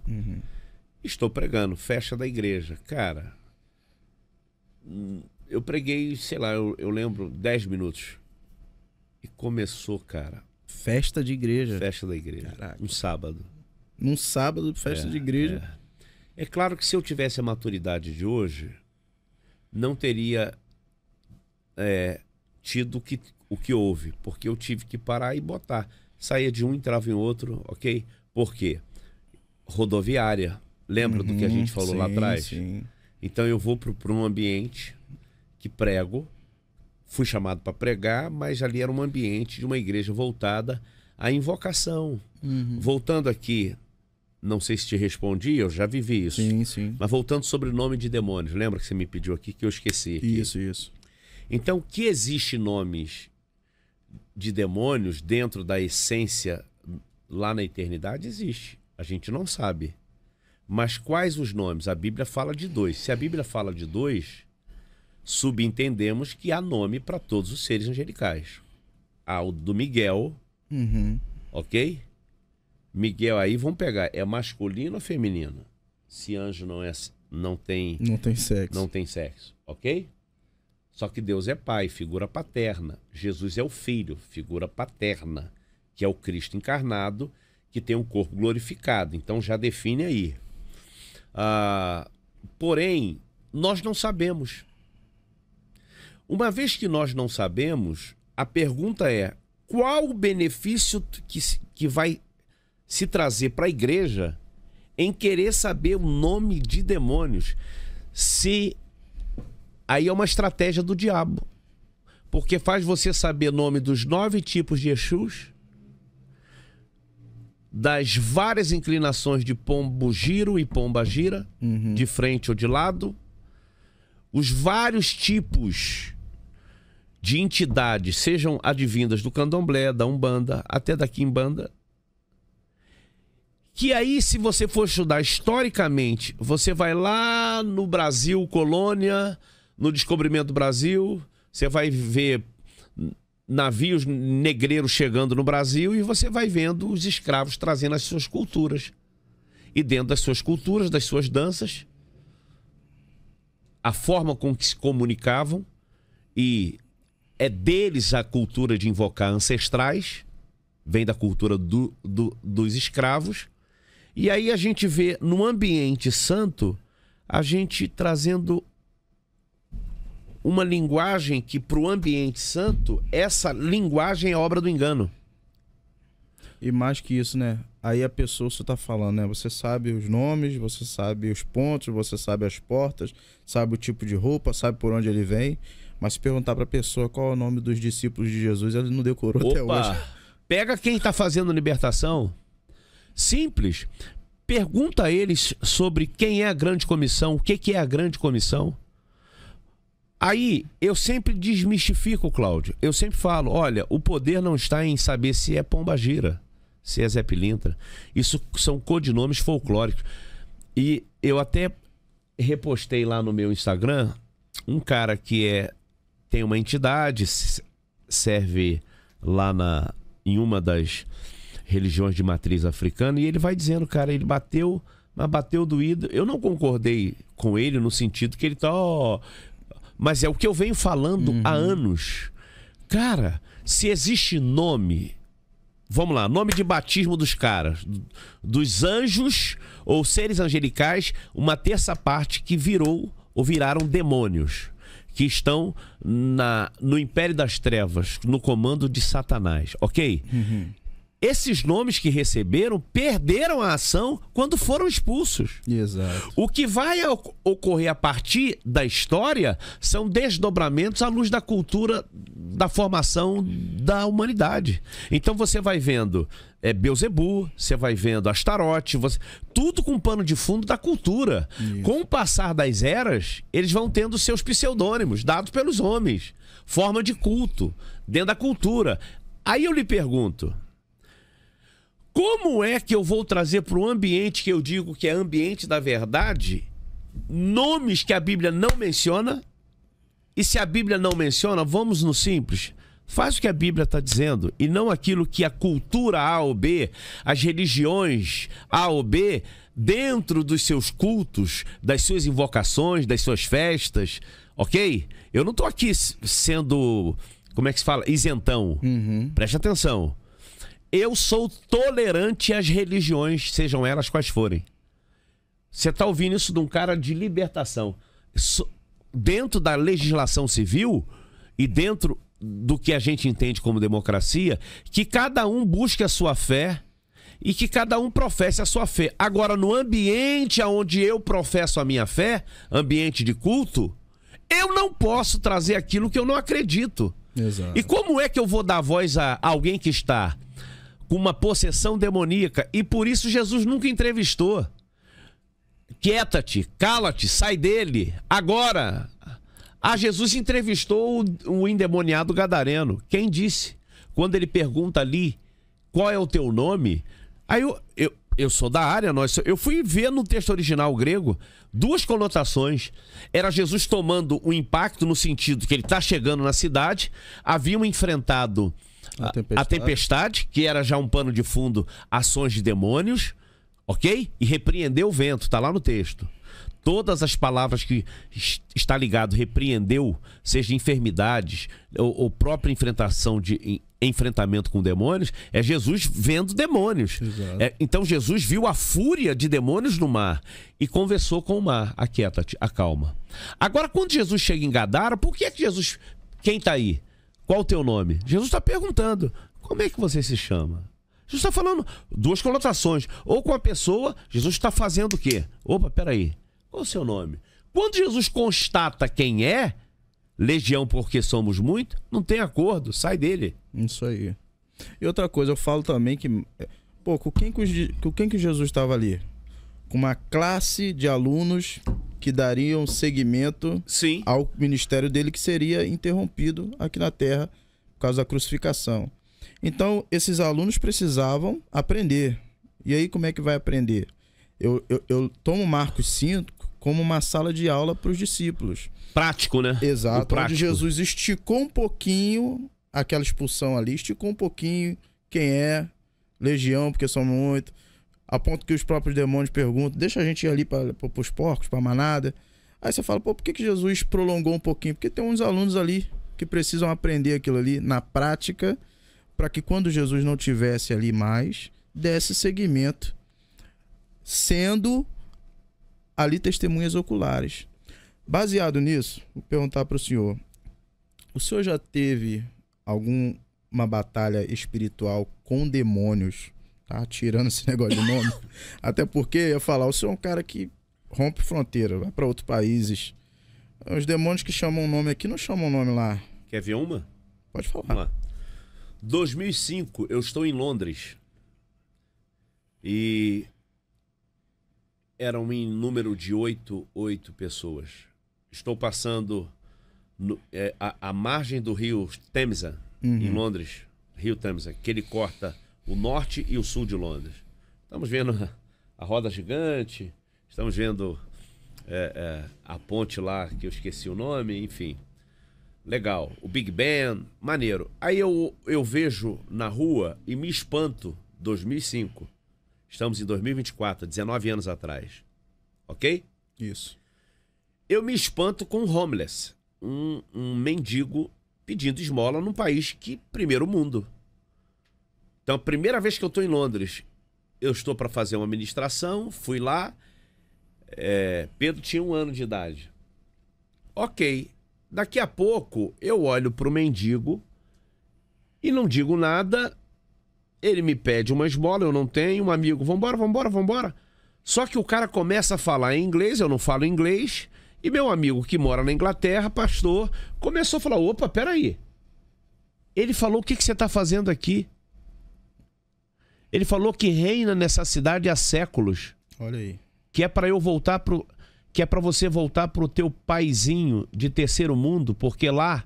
estou pregando, festa da igreja. Cara, eu preguei, sei lá, eu lembro, 10 minutos. E começou, cara... Festa de igreja? Festa da igreja. Caraca. Um sábado. Num sábado, festa de igreja. É claro que se eu tivesse a maturidade de hoje, não teria tido o que houve, porque eu tive que parar e botar. Saía de um, entrava em outro, ok? Por quê? Rodoviária. Lembra do que a gente falou lá atrás? Sim. Então eu vou para um ambiente que prego, fui chamado para pregar, mas ali era um ambiente de uma igreja voltada à invocação. Voltando aqui, não sei se te respondi, eu já vivi isso. Sim. Mas voltando sobre o nome de demônios, lembra que você me pediu aqui que eu esqueci aqui? Isso. Então, que existe nomes de demônios dentro da essência lá na eternidade? Existe. A gente não sabe. Mas quais os nomes? A Bíblia fala de 2. Se a Bíblia fala de 2, subentendemos que há nome para todos os seres angelicais. Há o do Miguel, ok? Miguel aí, vamos pegar, é masculino ou feminino? Se anjo não tem sexo, ok? Só que Deus é pai, figura paterna. Jesus é o filho, figura paterna, que é o Cristo encarnado, que tem um corpo glorificado. Então já define aí. Porém, nós não sabemos. Uma vez que nós não sabemos, a pergunta é, qual o benefício que vai se trazer para a igreja em querer saber o nome de demônios? Se aí é uma estratégia do diabo, porque faz você saber o nome dos 9 tipos de Exus, das várias inclinações de pombo giro e pomba gira, de frente ou de lado, os vários tipos de entidades, sejam advindas do candomblé, da umbanda, até da quimbanda, que aí, se você for estudar historicamente, você vai lá no Brasil, colônia, no descobrimento do Brasil, você vai ver navios negreiros chegando no Brasil e você vai vendo os escravos trazendo as suas culturas. E dentro das suas culturas, das suas danças, a forma com que se comunicavam, e é deles a cultura de invocar ancestrais, vem da cultura dos escravos. E aí a gente vê no ambiente santo, a gente trazendo uma linguagem que para o ambiente santo, essa linguagem é obra do engano. E mais que isso, né? Aí a pessoa, você tá falando, né? Você sabe os nomes, você sabe os pontos, você sabe as portas, sabe o tipo de roupa, sabe por onde ele vem. Mas se perguntar pra pessoa qual é o nome dos discípulos de Jesus, ele não decorou até hoje. Pega quem tá fazendo libertação. Simples. Pergunta a eles sobre quem é a grande comissão, o que é a grande comissão. Aí, eu sempre desmistifico, Cláudio. Eu sempre falo, olha, o poder não está em saber se é pombagira, se é Zé Pilintra. Isso são codinomes folclóricos. E eu até repostei lá no meu Instagram um cara que tem uma entidade, serve lá em uma das religiões de matriz africana, e ele vai dizendo, cara, ele bateu, mas bateu doído. Eu não concordei com ele no sentido que ele tá... Mas é o que eu venho falando há anos. Cara, se existe nome... Vamos lá, nome de batismo dos caras. Dos anjos ou seres angelicais, uma terça parte que viraram demônios. Que estão no Império das Trevas, no comando de Satanás, ok? Esses nomes que receberam perderam a ação quando foram expulsos. Exato. O que vai ocorrer a partir da história são desdobramentos à luz da cultura, da formação da humanidade. Então você vai vendo Beelzebu, você vai vendo Astarote, tudo com pano de fundo da cultura. Isso. Com o passar das eras, eles vão tendo seus pseudônimos, dados pelos homens. Forma de culto, dentro da cultura. Aí eu lhe pergunto... Como é que eu vou trazer para o ambiente que eu digo que é ambiente da verdade nomes que a Bíblia não menciona? E se a Bíblia não menciona, vamos no simples. Faz o que a Bíblia está dizendo e não aquilo que a cultura A ou B, as religiões A ou B, dentro dos seus cultos, das suas invocações, das suas festas, ok? Eu não estou aqui sendo, como é que se fala? Isentão. Preste atenção. Eu sou tolerante às religiões, sejam elas quais forem. Você está ouvindo isso de um cara de libertação. Dentro da legislação civil e dentro do que a gente entende como democracia, que cada um busque a sua fé e que cada um professe a sua fé. Agora, no ambiente onde eu professo a minha fé, ambiente de culto, eu não posso trazer aquilo que eu não acredito. Exato. E como é que eu vou dar voz a alguém que está... com uma possessão demoníaca, e por isso Jesus nunca entrevistou. Quieta-te, cala-te, sai dele, agora. Jesus entrevistou o endemoniado gadareno. Quem disse? Quando ele pergunta ali, qual é o teu nome? Aí eu sou da área, eu fui ver no texto original grego duas conotações. Era Jesus tomando um impacto no sentido que ele está chegando na cidade, haviam enfrentado... A tempestade, que era já um pano de fundo, ações de demônios, ok? E repreendeu o vento, tá lá no texto. Todas as palavras que está ligado, repreendeu, seja enfermidades ou própria enfrentamento com demônios, é Jesus vendo demônios. Então Jesus viu a fúria de demônios no mar e conversou com o mar. Aquieta-te, acalma. Agora, quando Jesus chega em Gadara, por que Jesus... Quem está aí? Qual o teu nome? Jesus está perguntando. como é que você se chama? Jesus está falando duas conotações. Ou com a pessoa, Jesus está fazendo o quê? Opa, peraí, qual é o seu nome? Quando Jesus constata quem é, legião porque somos muito, não tem acordo, sai dele. Isso aí. E outra coisa, eu falo também que, pô, com quem que Jesus estava ali? Com uma classe de alunos que dariam seguimento Sim. ao ministério dele, que seria interrompido aqui na Terra por causa da crucificação. Então, esses alunos precisavam aprender. E aí, como é que vai aprender? Eu tomo Marcos 5 como uma sala de aula para os discípulos. Prático, né? Exato. Onde Jesus esticou um pouquinho aquela expulsão ali, esticou um pouquinho quem é, legião, porque são muito, a ponto que os próprios demônios perguntam, deixa a gente ir ali para os porcos, para a manada. Aí você fala, pô, por que Jesus prolongou um pouquinho? Porque tem uns alunos ali que precisam aprender aquilo ali na prática, para que quando Jesus não tivesse ali mais, desse seguimento, sendo ali testemunhas oculares. Baseado nisso, vou perguntar para o senhor já teve alguma batalha espiritual com demônios, tá? Tirando esse negócio de nome. Até porque eu ia falar, o senhor é um cara que rompe fronteira, vai para outros países. Os demônios que chamam o nome aqui não chamam o nome lá. Quer ver uma? Pode falar. Vamos lá. 2005, eu estou em Londres. E eram em número de 8 pessoas. Estou passando a margem do rio Temsa, em Londres, rio Temsa, que ele corta o norte e o sul de Londres. Estamos vendo a roda gigante, estamos vendo a ponte lá, que eu esqueci o nome, enfim. Legal. O Big Ben, maneiro. Aí eu vejo na rua e me espanto, 2005. Estamos em 2024, 19 anos atrás. Ok? Isso. Eu me espanto com um homeless, um mendigo pedindo esmola num país que primeiro mundo. Então, a primeira vez que eu estou em Londres, eu estou para fazer uma ministração, fui lá, Pedro tinha 1 ano de idade. Ok, daqui a pouco eu olho para o mendigo e não digo nada, ele me pede uma esmola, eu não tenho, um amigo, vambora. Só que o cara começa a falar em inglês, eu não falo inglês, e meu amigo que mora na Inglaterra, pastor, começou a falar, opa, peraí. Ele falou, o que você está fazendo aqui? Ele falou que reina nessa cidade há séculos. Olha aí. Que é para eu voltar que é para você voltar pro teu paizinho de terceiro mundo, porque lá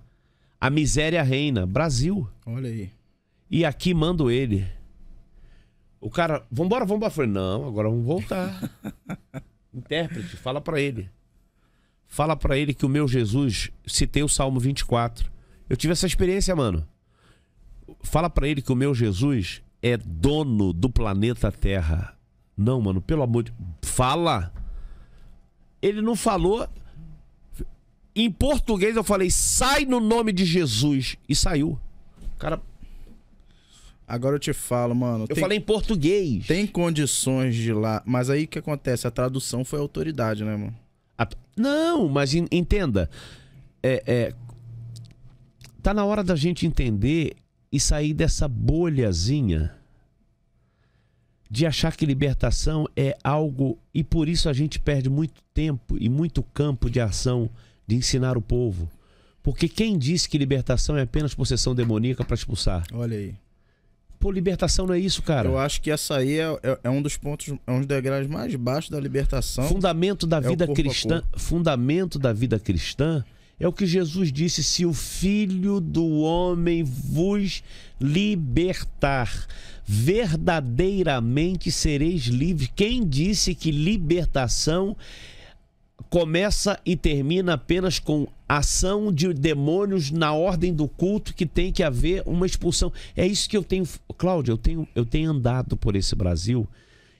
a miséria reina. Brasil. Olha aí. E aqui mando ele. O cara, vambora. Eu falei, não, agora vamos voltar. Intérprete, fala para ele. Fala para ele que o meu Jesus, citei o Salmo 24. Eu tive essa experiência, mano. Fala para ele que o meu Jesus é dono do planeta Terra. Não, mano, pelo amor de... Fala! Ele não falou. Em português eu falei, sai no nome de Jesus. E saiu. Cara... Agora eu te falo, mano. Eu falei em português. Tem condições de ir lá, mas aí o que acontece? A tradução foi a autoridade, né, mano? Não, mas entenda. Tá na hora da gente entender e sair dessa bolhazinha de achar que libertação é algo... E por isso a gente perde muito tempo e muito campo de ação de ensinar o povo. Porque quem disse que libertação é apenas possessão demoníaca para expulsar? Olha aí. Pô, libertação não é isso, cara. Eu acho que essa aí é um dos pontos, é um dos degraus mais baixos da libertação. Fundamento da vida cristã. Fundamento da vida cristã é o que Jesus disse: se o Filho do Homem vos libertar, verdadeiramente sereis livres. Quem disse que libertação começa e termina apenas com ação de demônios na ordem do culto, que tem que haver uma expulsão? É isso que eu tenho, Cláudio, eu tenho andado por esse Brasil,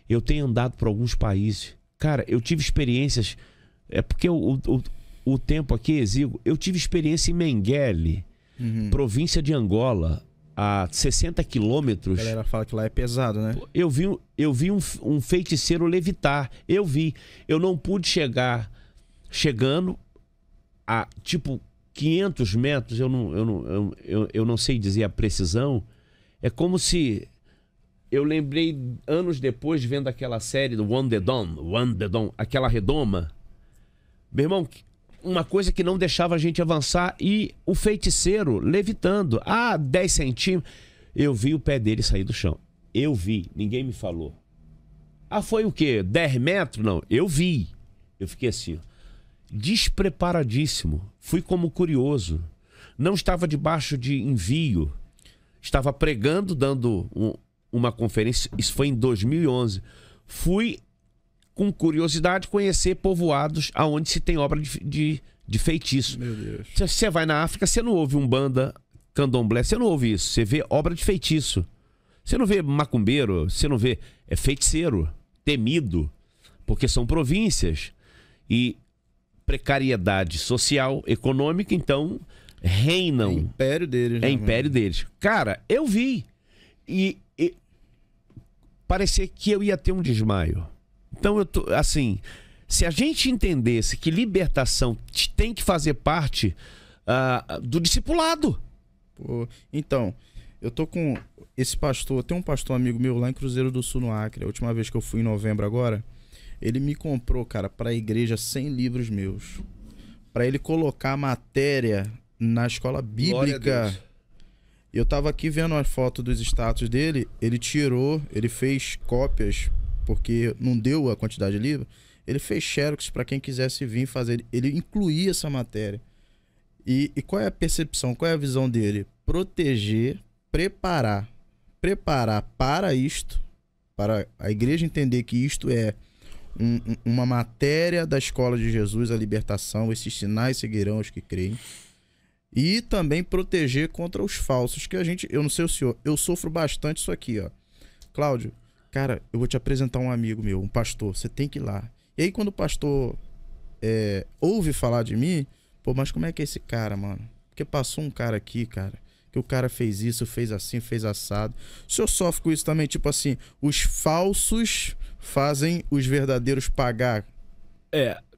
eu tenho andado por alguns países. Cara, eu tive experiências, porque o tempo aqui é exíguo. Eu tive experiência em Mengele, província de Angola, a 60 quilômetros. A galera fala que lá é pesado, né? Eu vi um feiticeiro levitar. Eu não pude chegando a tipo 500 metros, eu não sei dizer a precisão, É como se... Eu lembrei, anos depois, vendo aquela série do One the Dawn, aquela redoma. Meu irmão, uma coisa que não deixava a gente avançar, e o feiticeiro levitando. 10 centímetros. Eu vi o pé dele sair do chão. Eu vi, ninguém me falou. Foi o quê? 10 metros? Não, eu vi. Eu fiquei assim, despreparadíssimo. Fui como curioso. Não estava debaixo de envio. Estava pregando, dando uma conferência. Isso foi em 2011. Fui com curiosidade conhecer povoados aonde se tem obra de feitiço. Meu Deus. Você vai na África, você não ouve umbanda, candomblé, você não ouve isso. Você vê obra de feitiço. Você não vê macumbeiro, você não vê... É feiticeiro, temido, porque são províncias. E precariedade social, econômica, então, reinam. É império deles. É império deles. Cara, eu vi. E parecia que eu ia ter um desmaio. Então, eu tô, assim, se a gente entendesse que libertação tem que fazer parte do discipulado. Pô, então, eu tô com esse pastor, tem um pastor amigo meu lá em Cruzeiro do Sul, no Acre. A última vez que eu fui em novembro agora, ele me comprou, cara, pra igreja 100 livros meus. Pra ele colocar matéria na escola bíblica. Eu tava aqui vendo a foto dos status dele, ele tirou, ele fez cópias, porque não deu a quantidade de livro. Ele fez xerox para quem quisesse vir fazer. Ele incluía essa matéria. E qual é a percepção, qual é a visão dele? Proteger, preparar para isto, para a igreja entender que isto é uma matéria da escola de Jesus, a libertação, esses sinais seguirão os que creem. E também proteger contra os falsos, que eu não sei o senhor, eu sofro bastante isso aqui, ó. Cláudio, cara, eu vou te apresentar um amigo meu, um pastor, você tem que ir lá. E aí quando o pastor ouve falar de mim, pô, mas como é que é esse cara, mano? Porque passou um cara aqui, cara, que o cara fez isso, fez assim, fez assado. O senhor sofre com isso também, tipo assim, os falsos fazem os verdadeiros pagar?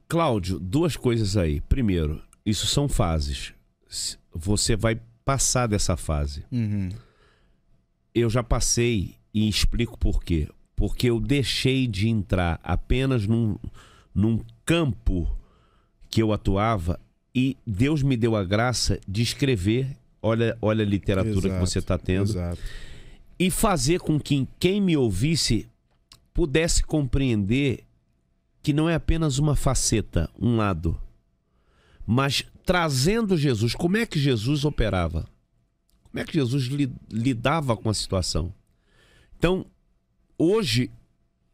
Cláudio, duas coisas aí. Primeiro, isso são fases. Você vai passar dessa fase. Uhum. Eu já passei e explico por quê. Porque eu deixei de entrar apenas num campo que eu atuava e Deus me deu a graça de escrever. Olha a literatura que você está tendo. Exato. E fazer com que quem me ouvisse pudesse compreender que não é apenas uma faceta, um lado, mas trazendo Jesus. Como é que Jesus operava? Como é que Jesus lidava com a situação? Então, hoje,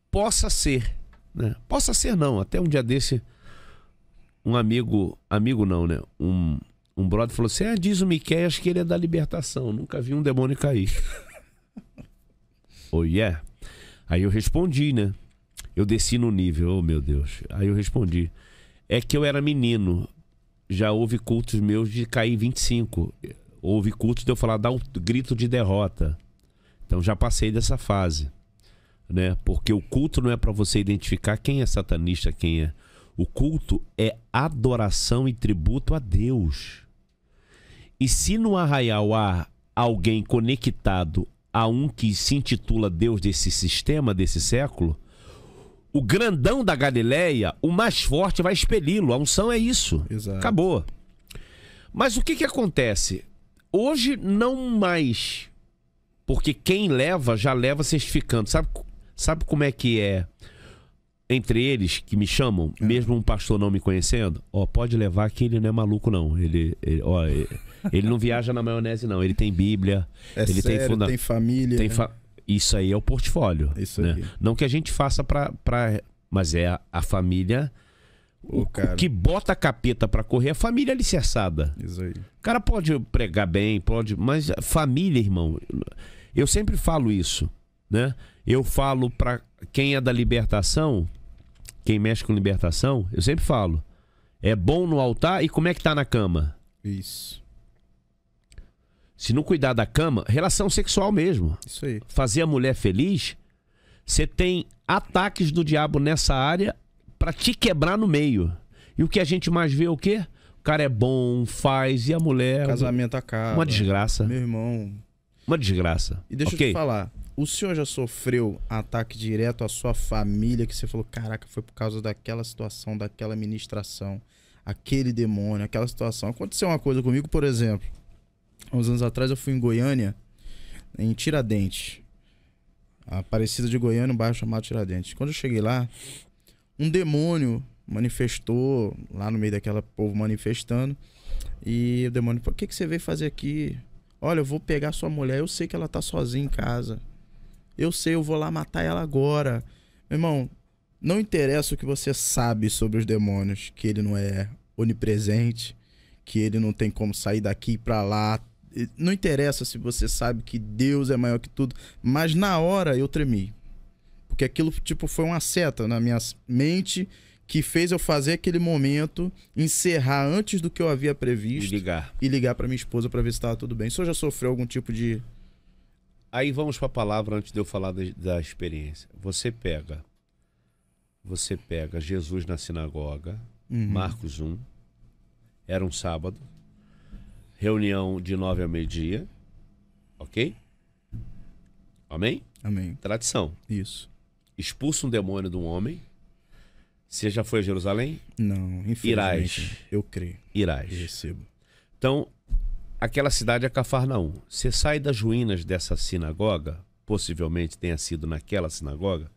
possa ser, né? Possa ser não, até um dia desse, um amigo não, né? Um brother falou assim, diz o Miqueias que ele é da libertação, nunca vi um demônio cair. Oh, yeah. Aí eu respondi, né? Eu desci no nível, oh meu Deus. Aí eu respondi, é que eu era menino, já houve cultos meus de cair 25, houve cultos de eu falar, dar um grito de derrota. Então já passei dessa fase, né? Porque o culto não é para você identificar quem é satanista, quem é. O culto é adoração e tributo a Deus. E se no arraial há alguém conectado a um que se intitula Deus desse sistema, desse século, o grandão da Galileia, o mais forte, vai expeli-lo. A unção é isso. Exato. Acabou. Mas o que acontece? Hoje não mais, porque quem leva, já leva certificando. Sabe como é que é entre eles que me chamam, mesmo um pastor não me conhecendo? Pode levar que ele não é maluco não. Ele não viaja na maionese não. Ele tem Bíblia, ele sério, tem família. Isso aí é o portfólio. Isso né? aí. Não que a gente faça mas é a família. O que bota a capeta pra correr é a família alicerçada. Isso aí. O cara pode pregar bem, mas família, irmão. Eu sempre falo isso, né? Eu falo pra quem é da libertação, quem mexe com libertação, eu sempre falo, é bom no altar e como é que tá na cama? Isso. Se não cuidar da cama, relação sexual mesmo. Isso aí. Fazer a mulher feliz, você tem ataques do diabo nessa área pra te quebrar no meio. E o que a gente mais vê é o quê? O cara é bom, faz, e a mulher... O casamento acaba. Uma desgraça. Meu irmão, Uma desgraça. E deixa eu te falar, o senhor já sofreu ataque direto à sua família, que você falou, caraca, foi por causa daquela situação, daquela ministração, aquele demônio, aquela situação. Aconteceu uma coisa comigo, por exemplo, há uns anos atrás eu fui em Goiânia, em Tiradentes, a Aparecida de Goiânia, um bairro chamado Tiradentes. Quando eu cheguei lá, um demônio manifestou lá no meio daquela povo manifestando, e o demônio falou, o que você veio fazer aqui? Olha, eu vou pegar sua mulher, eu sei que ela tá sozinha em casa. Eu sei, eu vou lá matar ela agora. Meu irmão, não interessa o que você sabe sobre os demônios, que ele não é onipresente, que ele não tem como sair daqui pra lá. Não interessa se você sabe que Deus é maior que tudo, mas na hora eu tremi. Porque aquilo tipo foi uma seta na minha mente que fez eu fazer aquele momento, encerrar antes do que eu havia previsto. E ligar para minha esposa para ver se estava tudo bem. O senhor já sofreu algum tipo de... Aí vamos para a palavra antes de eu falar da experiência. Você pega Jesus na sinagoga, Marcos 1, era um sábado, reunião de 9 ao meio-dia, ok? Amém? Amém. Tradição. Isso. Expulsa um demônio de um homem. Você já foi a Jerusalém? Não, infelizmente. Irás. Eu creio. Irás. Eu recebo. Então, aquela cidade é Cafarnaum. Você sai das ruínas dessa sinagoga, possivelmente tenha sido naquela sinagoga,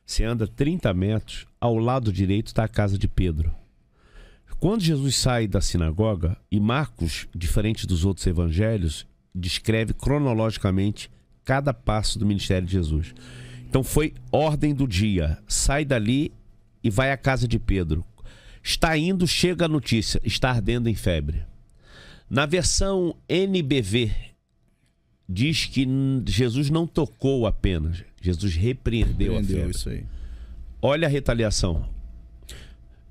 você anda 30 metros, ao lado direito está a casa de Pedro. Quando Jesus sai da sinagoga, e Marcos, diferente dos outros evangelhos, descreve cronologicamente cada passo do ministério de Jesus. Então foi ordem do dia, sai dali e vai à casa de Pedro. Está indo, chega a notícia, está ardendo em febre. Na versão NBV, diz que Jesus não tocou apenas, Jesus repreendeu a febre. Isso aí. Olha a retaliação.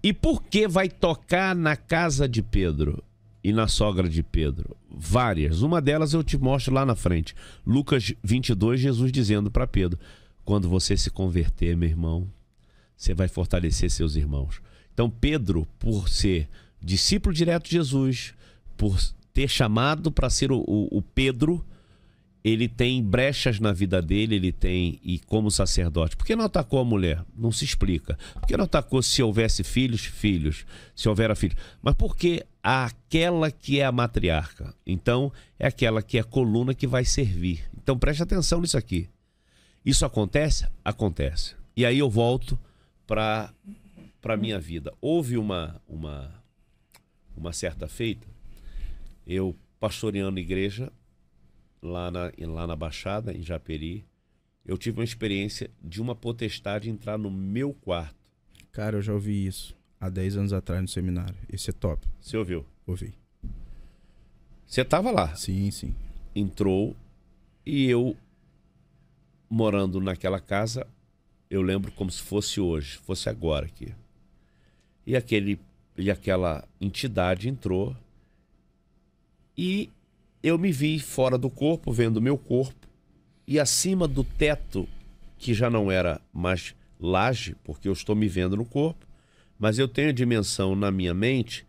E por que vai tocar na casa de Pedro e na sogra de Pedro? Várias. Uma delas eu te mostro lá na frente. Lucas 22, Jesus dizendo para Pedro, quando você se converter, meu irmão, você vai fortalecer seus irmãos. Então Pedro, por ser discípulo direto de Jesus, por ter chamado para ser o Pedro, ele tem brechas na vida dele, ele tem, e como sacerdote. Por que não atacou a mulher? Não se explica. Por que não atacou se houvesse filhos? Filhos. Se houvera filhos. Mas por que aquela que é a matriarca? Então, é aquela que é a coluna que vai servir. Então, preste atenção nisso aqui. Isso acontece? Acontece. E aí eu volto para a minha vida. Houve uma certa feita, eu pastoreando igreja, lá na Baixada, em Japeri, eu tive uma experiência de uma potestade entrar no meu quarto. Cara, eu já ouvi isso há 10 anos atrás no seminário. Esse é top. Você ouviu? Ouvi. Você estava lá? Sim, sim. Entrou e eu, morando naquela casa, eu lembro como se fosse hoje, fosse agora aqui. E aquela entidade entrou e eu me vi fora do corpo, vendo o meu corpo, e acima do teto, que já não era mais laje, porque eu estou me vendo no corpo, mas eu tenho a dimensão na minha mente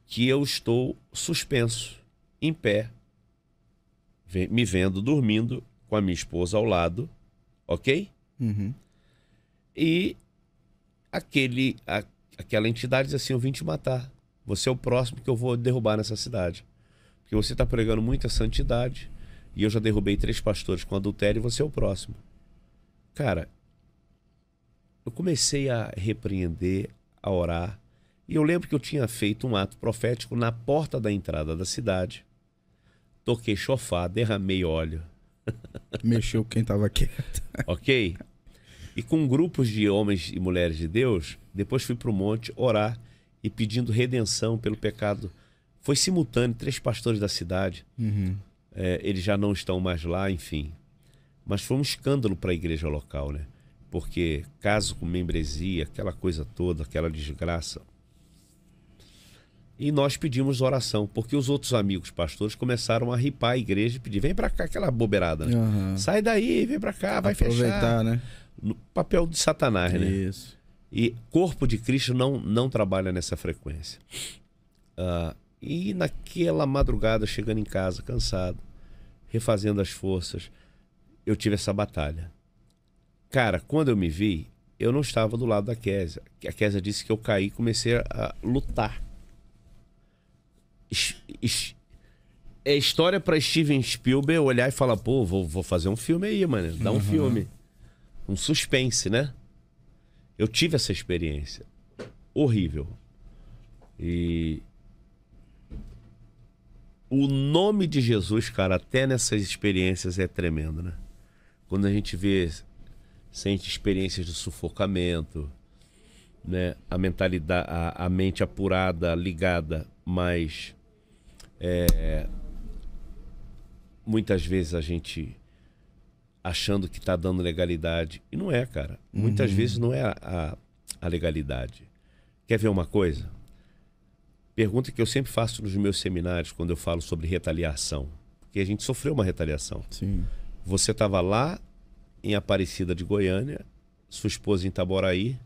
que eu estou suspenso, em pé, me vendo dormindo com a minha esposa ao lado, ok? Uhum. E aquela entidade diz assim, eu vim te matar, você é o próximo que eu vou derrubar nessa cidade. Porque você está pregando muita santidade e eu já derrubei 3 pastores com adultério e você é o próximo. Cara, eu comecei a repreender, a orar, e eu lembro que eu tinha feito um ato profético na porta da entrada da cidade. Toquei chofar, derramei óleo. Mexeu quem estava quieto. Ok? E com grupos de homens e mulheres de Deus, depois fui para o monte orar e pedindo redenção pelo pecado. Foi simultâneo, 3 pastores da cidade. Uhum. Eles já não estão mais lá, enfim. Mas foi um escândalo para a igreja local, né? Porque caso com membresia, aquela coisa toda, aquela desgraça. E nós pedimos oração, porque os outros amigos pastores começaram a ripar a igreja e pedir, vem para cá, aquela bobeirada, né? Uhum. Sai daí, vem para cá, vai aproveitar, fechar. Né? No papel de Satanás, né? Isso. E corpo de Cristo não trabalha nessa frequência. E naquela madrugada, chegando em casa, cansado, refazendo as forças. Eu tive essa batalha. Cara, quando eu me vi, eu não estava do lado da Kézia. A Kézia disse que eu caí e comecei a lutar. É história para Steven Spielberg olhar e falar, pô, vou fazer um filme aí, mano. Dá um filme. Um suspense, né? Eu tive essa experiência. Horrível. E o nome de Jesus, cara, até nessas experiências é tremendo, né? Quando a gente sente experiências de sufocamento, né? A mentalidade, a mente apurada, ligada, mas muitas vezes a gente achando que tá dando legalidade. E não é, cara. Muitas vezes não é a legalidade. Quer ver uma coisa? Pergunta que eu sempre faço nos meus seminários quando eu falo sobre retaliação. Porque a gente sofreu uma retaliação. Sim. Você estava lá em Aparecida de Goiânia, sua esposa em Itaboraí.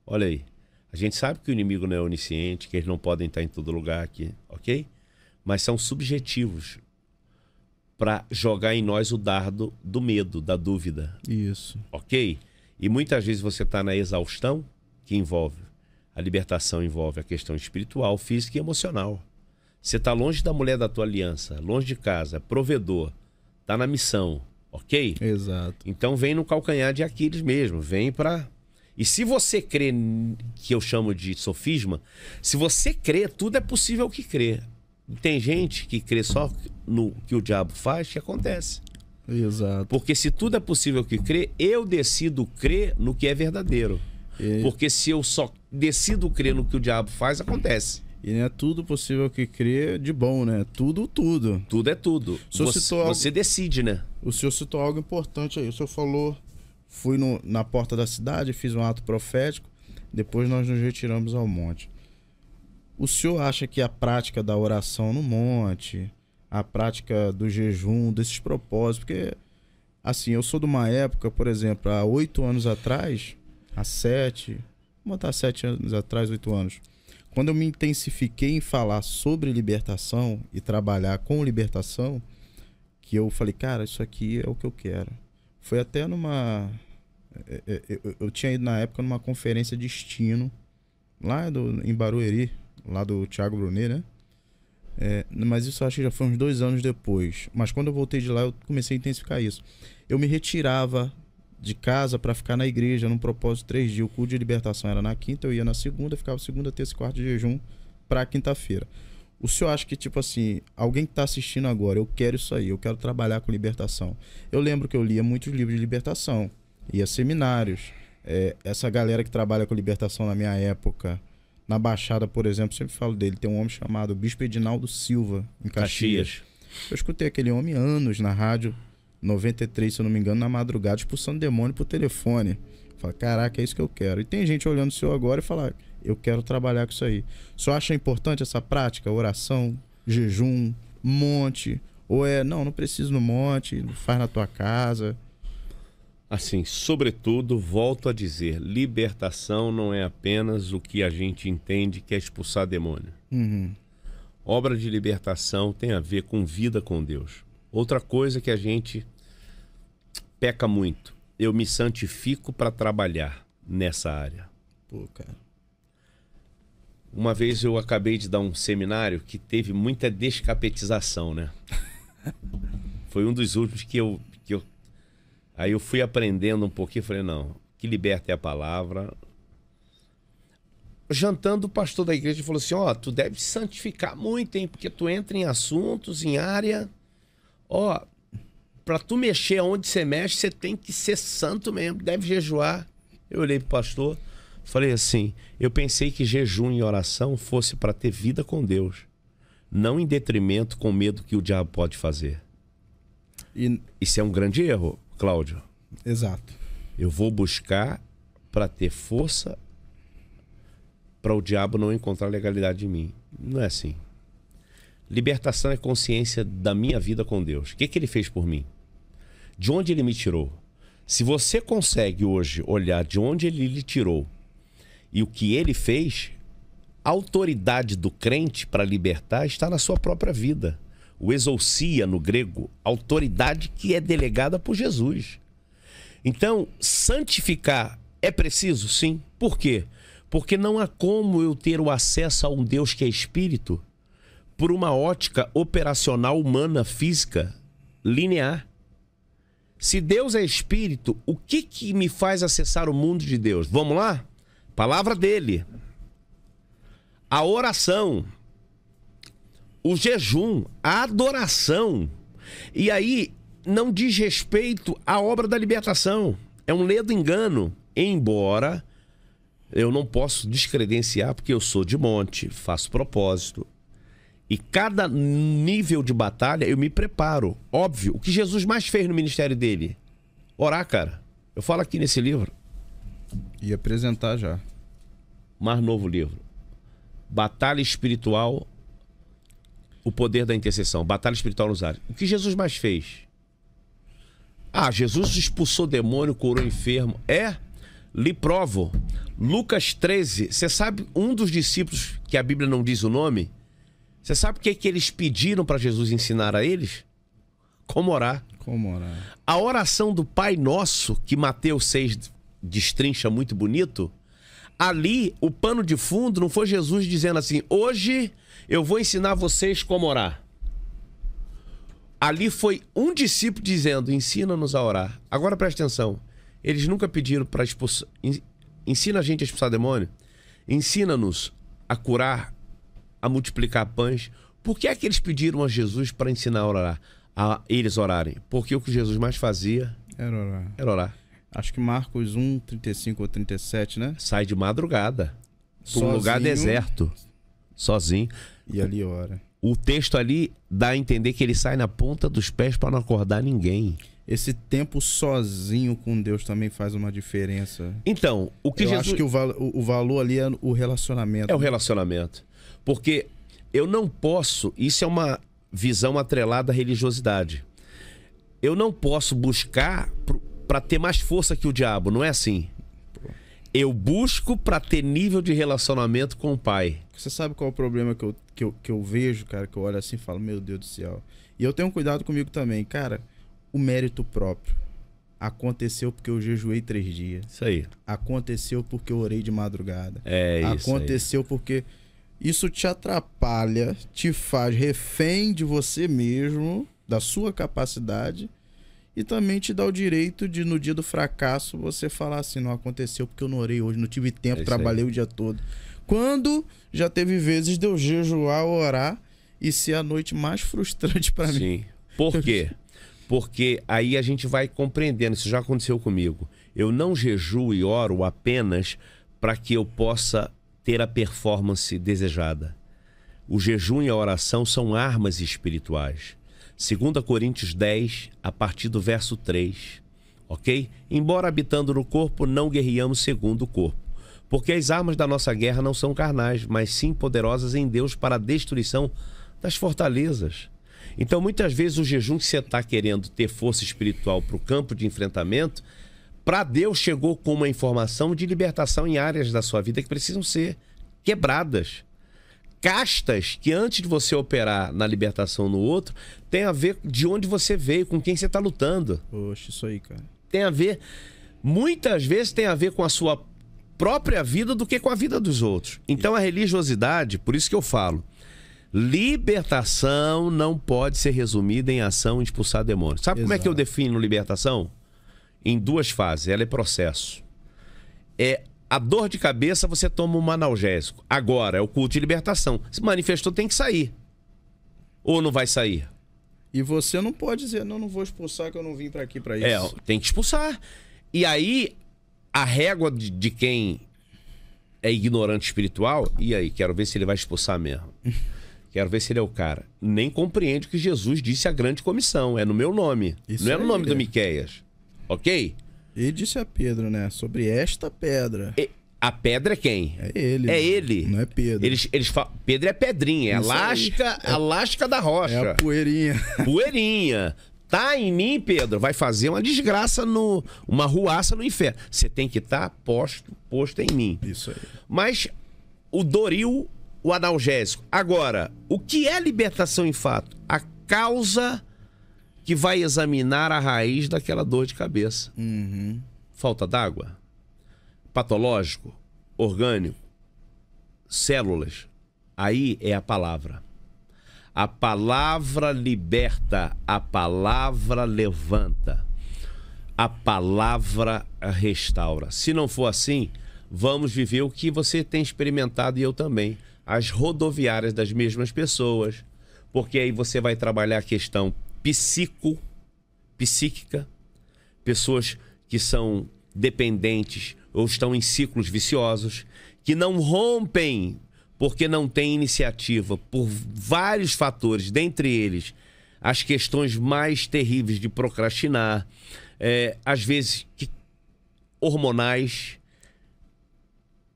Olha aí. A gente sabe que o inimigo não é onisciente, que eles não podem estar em todo lugar aqui, ok? Mas são subjetivos para jogar em nós o dardo do medo, da dúvida. Isso. Ok? E muitas vezes você está na exaustão, que envolve a libertação, envolve a questão espiritual, física e emocional. Você está longe da mulher da tua aliança, longe de casa, provedor, está na missão, ok? Exato. Então vem no calcanhar de Aquiles mesmo, vem para... E se você crê, que eu chamo de sofisma, se você crê, tudo é possível que crê. Tem gente que crê só no que o diabo faz, que acontece. Exato. Porque se tudo é possível que crê, eu decido crer no que é verdadeiro. Porque se eu só decido crer no que o diabo faz, acontece. E não é tudo possível que crê de bom, né? Tudo. Tudo é tudo. Você decide, né? O senhor citou algo importante aí. O senhor falou, fui na porta da cidade, fiz um ato profético, depois nós nos retiramos ao monte. O senhor acha que a prática da oração no monte, a prática do jejum, desses propósitos, porque, assim, eu sou de uma época, por exemplo, há 8 anos atrás, há 7, vou botar 7 anos atrás, 8 anos, quando eu me intensifiquei em falar sobre libertação e trabalhar com libertação, que eu falei, cara, isso aqui é o que eu quero. Foi até eu tinha ido na época numa conferência de destino, lá em Barueri, lá do Thiago Brunet, né? Mas isso eu acho que já foi uns 2 anos depois. Mas quando eu voltei de lá, eu comecei a intensificar isso. Eu me retirava de casa para ficar na igreja, num propósito 3 dias. O culto de libertação era na quinta, eu ia na segunda, ficava segunda, terça e quarta de jejum para quinta-feira. O senhor acha que, tipo assim, alguém que está assistindo agora, eu quero isso aí, eu quero trabalhar com libertação. Eu lembro que eu lia muitos livros de libertação, ia a seminários. Essa galera que trabalha com libertação na minha época, na Baixada, por exemplo, sempre falo dele, tem um homem chamado Bispo Edinaldo Silva, em Caxias. Eu escutei aquele homem anos na rádio 93, se eu não me engano, na madrugada, expulsando demônio por telefone. Fala, caraca, é isso que eu quero. E tem gente olhando o senhor agora e fala, eu quero trabalhar com isso aí. O senhor acha importante essa prática? Oração, jejum, monte? Ou não preciso no monte, faz na tua casa? Assim, sobretudo, volto a dizer, libertação não é apenas o que a gente entende que é expulsar demônio. Obra de libertação tem a ver com vida com Deus. Outra coisa que a gente peca muito, eu me santifico para trabalhar nessa área. Pô, cara. Uma vez eu acabei de dar um seminário que teve muita descapetização, né? Foi um dos últimos que eu... Aí eu fui aprendendo um pouquinho, falei, não, que liberta é a palavra. Jantando, o pastor da igreja falou assim, tu deve se santificar muito, hein? Porque tu entra em assuntos, em área... pra tu mexer onde você mexe, você tem que ser santo mesmo, deve jejuar. Eu olhei pro pastor, falei assim, eu pensei que jejum e oração fosse para ter vida com Deus, não em detrimento com medo que o diabo pode fazer. Isso é um grande erro, Cláudio. Exato. Eu vou buscar para ter força para o diabo não encontrar legalidade em mim. Não é assim. Libertação é consciência da minha vida com Deus. O que ele fez por mim? De onde ele me tirou? Se você consegue hoje olhar de onde ele lhe tirou e o que ele fez, a autoridade do crente para libertar está na sua própria vida. O exousia, no grego, autoridade que é delegada por Jesus. Então, santificar é preciso? Sim. Por quê? Porque não há como eu ter o acesso a um Deus que é espírito por uma ótica operacional humana, física, linear. Se Deus é espírito, o que me faz acessar o mundo de Deus? Vamos lá? Palavra dele. A oração. O jejum. A adoração. E aí, não diz respeito à obra da libertação. É um ledo engano. Embora eu não posso descredenciar, porque eu sou de monte, faço propósito. E cada nível de batalha eu me preparo. Óbvio, o que Jesus mais fez no ministério dele? Orar, cara. Eu falo aqui nesse livro. E apresentar já. Mais novo livro. Batalha espiritual, o poder da intercessão. Batalha espiritual nos ares. O que Jesus mais fez? Jesus expulsou demônio, curou enfermo. Lhe provo. Lucas 13. Você sabe um dos discípulos que a Bíblia não diz o nome? Você sabe o que eles pediram para Jesus ensinar a eles? Como orar. Como orar. A oração do Pai Nosso, que Mateus 6 destrincha muito bonito, ali o pano de fundo não foi Jesus dizendo assim: hoje eu vou ensinar vocês como orar. Ali foi um discípulo dizendo: ensina-nos a orar. Agora presta atenção. Eles nunca pediram para expulsar. Ensina a gente a expulsar demônio. Ensina-nos a curar, a multiplicar pães. Por que é que eles pediram a Jesus para ensinar a orar? A eles orarem? Porque o que Jesus mais fazia era orar. Acho que Marcos 1, 35 ou 37, né? Sai de madrugada para um lugar deserto, sozinho. E ali ora. O texto ali dá a entender que ele sai na ponta dos pés para não acordar ninguém. Esse tempo sozinho com Deus também faz uma diferença. Então, o que Eu acho que o valor ali é o relacionamento. É o relacionamento. Porque eu não posso... Isso é uma visão atrelada à religiosidade. Eu não posso buscar para ter mais força que o diabo. Não é assim. Eu busco para ter nível de relacionamento com o Pai. Você sabe qual é o problema que eu vejo, cara? Que eu olho assim e falo: meu Deus do céu. E eu tenho cuidado comigo também. Cara, o mérito próprio. Aconteceu porque eu jejuei 3 dias. Isso aí. Aconteceu porque eu orei de madrugada. Isso Aconteceu porque... Isso te atrapalha, te faz refém de você mesmo, da sua capacidade, e também te dá o direito de, no dia do fracasso, você falar assim: não aconteceu porque eu não orei hoje, não tive tempo, trabalhei o dia todo. Quando já teve vezes de eu jejuar, orar, e ser a noite mais frustrante para mim. Sim. Por quê? Porque aí a gente vai compreendendo, isso já aconteceu comigo. Eu não jejuo e oro apenas para que eu possa ter a performance desejada. O jejum e a oração são armas espirituais. 2 Coríntios 10, a partir do verso 3. Ok? Embora habitando no corpo, não guerreamos segundo o corpo. Porque as armas da nossa guerra não são carnais, mas sim poderosas em Deus para a destruição das fortalezas. Então, muitas vezes, o jejum que você está querendo ter força espiritual para o campo de enfrentamento, para Deus chegou com uma informação de libertação em áreas da sua vida que precisam ser quebradas. Castas que, antes de você operar na libertação no outro, tem a ver de onde você veio, com quem você está lutando. Poxa, isso aí, cara. Tem a ver, muitas vezes tem a ver com a sua própria vida do que com a vida dos outros. Então a religiosidade, por isso que eu falo, libertação não pode ser resumida em ação e expulsar demônios. Sabe como é que eu defino libertação? Em 2 fases. Ela é processo. A dor de cabeça, você toma um analgésico. Agora é o culto de libertação. Se manifestou, tem que sair. Ou não vai sair? E você não pode dizer: não vou expulsar, que eu não vim para aqui para isso. Tem que expulsar. E aí, a régua de quem é ignorante espiritual, e aí, quero ver se ele vai expulsar mesmo. Quero ver se ele é o cara. Nem compreende o que Jesus disse à grande comissão. É no meu nome. Isso não é no nome do Miqueias. Ok? Ele disse a Pedro, né? Sobre esta pedra. A pedra é quem? É ele. É ele. Não é Pedro. Eles falam, Pedro é pedrinha, é a lasca da rocha. É a poeirinha. Poeirinha. Tá em mim, Pedro, vai fazer uma desgraça, uma ruaça no inferno. Você tem que estar posto em mim. Isso aí. Mas o Doril, o analgésico. Agora, o que é libertação em fato? causa que vai examinar a raiz daquela dor de cabeça. Falta d'água? Patológico? Orgânico? Células? Aí é a palavra. A palavra liberta, a palavra levanta, a palavra restaura. Se não for assim, vamos viver o que você tem experimentado e eu também. As rodoviárias das mesmas pessoas, porque aí você vai trabalhar a questão psíquica, pessoas que são dependentes ou estão em ciclos viciosos, que não rompem porque não têm iniciativa, por vários fatores, dentre eles as questões mais terríveis de procrastinar, às vezes hormonais,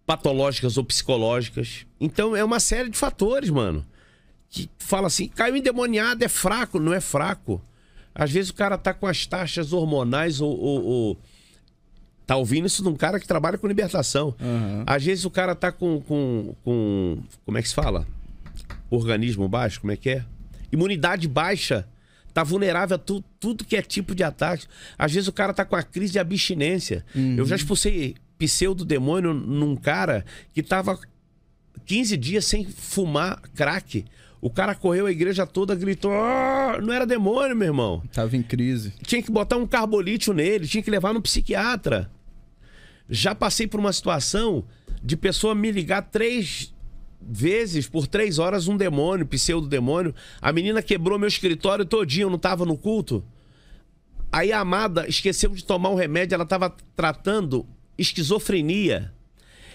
patológicas ou psicológicas. Então é uma série de fatores, mano, que fala assim, caiu endemoniado, é fraco. Não é fraco. Às vezes o cara tá com as taxas hormonais ou tá ouvindo isso de um cara que trabalha com libertação. Às vezes o cara tá com como é que se fala? Organismo baixo, como é que é? Imunidade baixa. Tá vulnerável a tudo que é tipo de ataque. Às vezes o cara tá com a crise de abstinência. Eu já expulsei pseudo-demônio num cara que tava 15 dias sem fumar crack. O cara correu a igreja toda, gritou, não era demônio, meu irmão. Tava em crise. Tinha que botar um carbolítio nele, tinha que levar no psiquiatra. Já passei por uma situação de pessoa me ligar 3 vezes por 3 horas, um demônio, pseudo-demônio. A menina quebrou meu escritório todinho, eu não tava no culto. Aí a amada esqueceu de tomar um remédio, ela tava tratando esquizofrenia.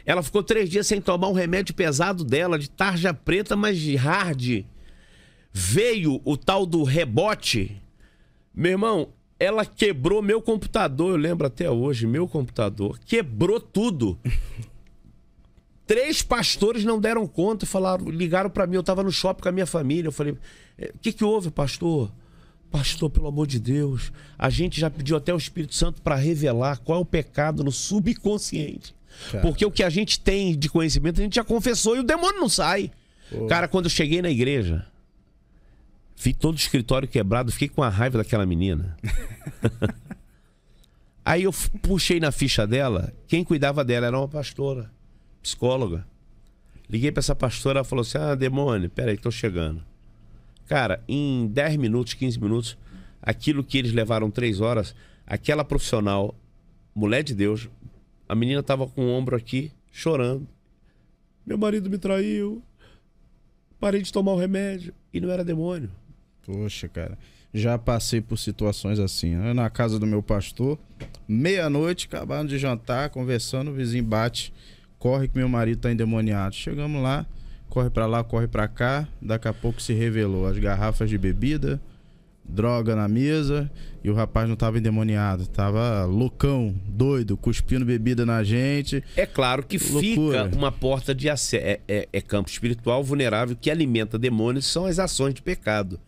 Ela ficou 3 dias sem tomar um remédio pesado dela, de tarja preta, mas de hard. Veio o tal do rebote. Meu irmão, ela quebrou meu computador, eu lembro até hoje, meu computador. Quebrou tudo. 3 pastores não deram conta, ligaram pra mim, eu tava no shopping com a minha família. Eu falei, o que houve, pastor? Pastor, pelo amor de Deus, a gente já pediu até o Espírito Santo para revelar qual é o pecado no subconsciente. Cara. Porque o que a gente tem de conhecimento, a gente já confessou e o demônio não sai. Pô. Cara, quando eu cheguei na igreja, vi todo o escritório quebrado, fiquei com a raiva daquela menina. Aí eu puxei na ficha dela, quem cuidava dela era uma pastora, psicóloga. Liguei para essa pastora, ela falou assim, demônio, peraí, tô chegando. Cara, em 10 minutos, 15 minutos, aquilo que eles levaram 3 horas, aquela profissional, mulher de Deus, a menina tava com o ombro aqui, chorando. Meu marido me traiu, parei de tomar o remédio. E não era demônio. Poxa, cara, já passei por situações assim, né? Na casa do meu pastor, meia-noite, acabando de jantar, conversando, o vizinho bate, corre que meu marido tá endemoniado. Chegamos lá, corre pra lá, corre pra cá, daqui a pouco se revelou as garrafas de bebida, droga na mesa, e o rapaz não tava endemoniado, tava loucão, doido, cuspindo bebida na gente. É claro que loucura. Fica uma porta de acesso, é campo espiritual vulnerável que alimenta demônios, são as ações de pecado.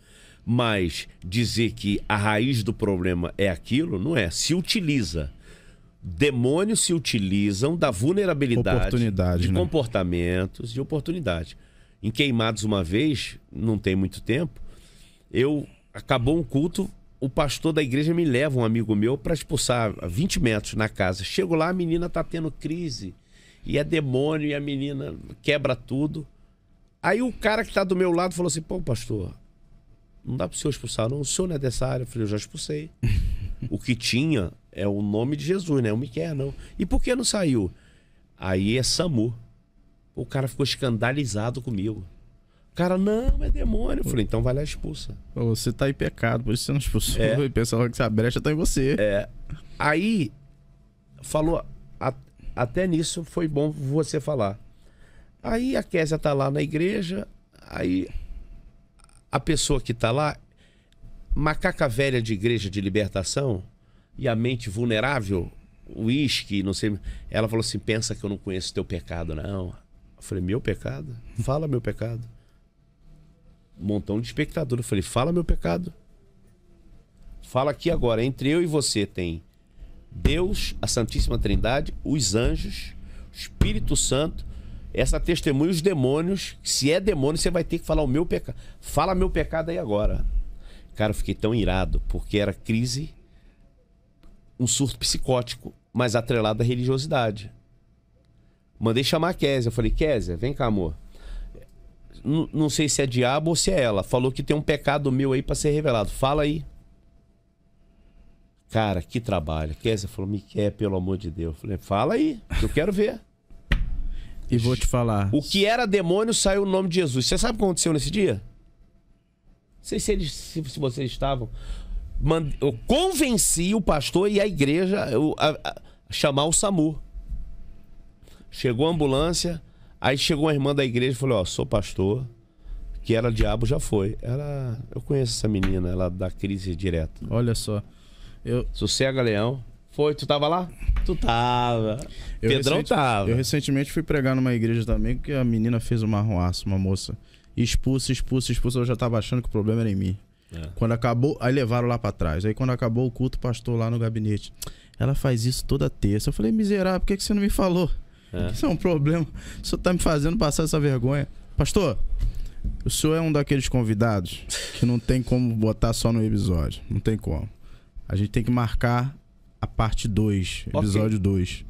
Mas dizer que a raiz do problema é aquilo, não é. Se utiliza. Demônios se utilizam da vulnerabilidade de comportamentos e oportunidade. Em Queimados uma vez, não tem muito tempo, acabou um culto, o pastor da igreja me leva, um amigo meu, para expulsar a 20 metros na casa. Chego lá, a menina tá tendo crise. E é demônio, e a menina quebra tudo. Aí o cara que tá do meu lado falou assim, pô, pastor, não dá pro senhor expulsar, não. O senhor não é dessa área. Eu falei, eu já expulsei. O que tinha é o nome de Jesus, né? Não me quer, não. E por que não saiu? Aí é SAMU. O cara ficou escandalizado comigo. O cara, não, é demônio. Eu falei, então vai lá e expulsa. Você tá em pecado, por isso você não expulsou. E pensava que essa brecha tá em você. Aí, falou, até nisso foi bom você falar. Aí a Késia tá lá na igreja, aí a pessoa que tá lá, macaca velha de igreja de libertação, e a mente vulnerável, uísque, não sei, ela falou assim, pensa que eu não conheço teu pecado, não. Eu falei, meu pecado? Fala meu pecado. Um montão de espectador. Eu falei, fala meu pecado. Fala aqui agora, entre eu e você tem Deus, a Santíssima Trindade, os anjos, o Espírito Santo, essa testemunha, os demônios. Se é demônio, você vai ter que falar o meu pecado. Fala meu pecado aí agora. Cara, eu fiquei tão irado, porque era crise, um surto psicótico, mas atrelado à religiosidade. Mandei chamar a Késia. Eu falei, Késia, vem cá, amor. Não sei se é diabo ou se é ela. Falou que tem um pecado meu aí pra ser revelado. Fala aí. Cara, que trabalho. Késia falou, me quer, pelo amor de Deus. Eu falei, fala aí, que eu quero ver. E vou te falar. O que era demônio saiu no nome de Jesus. Você sabe o que aconteceu nesse dia? Não sei se vocês estavam. Eu convenci o pastor e a igreja a chamar o SAMU. Chegou a ambulância, aí chegou uma irmã da igreja e falou, ó, sou pastor, que era diabo, já foi. Eu conheço essa menina, ela dá crise direta. Olha só. Sossega, Leão. Foi, tu tava lá? Tu tava. Pedrão tava. Eu recentemente fui pregar numa igreja também, que a menina fez uma arruaça, uma moça. Expulsa. Eu já tava achando que o problema era em mim. Quando acabou, aí levaram lá pra trás. Aí quando acabou o culto, o pastor lá no gabinete. Ela faz isso toda terça. Eu falei, miserável, por que você não me falou? Isso é um problema. O senhor tá me fazendo passar essa vergonha. Pastor, o senhor é um daqueles convidados que não tem como botar só no episódio. Não tem como. A gente tem que marcar a parte 2, episódio 2.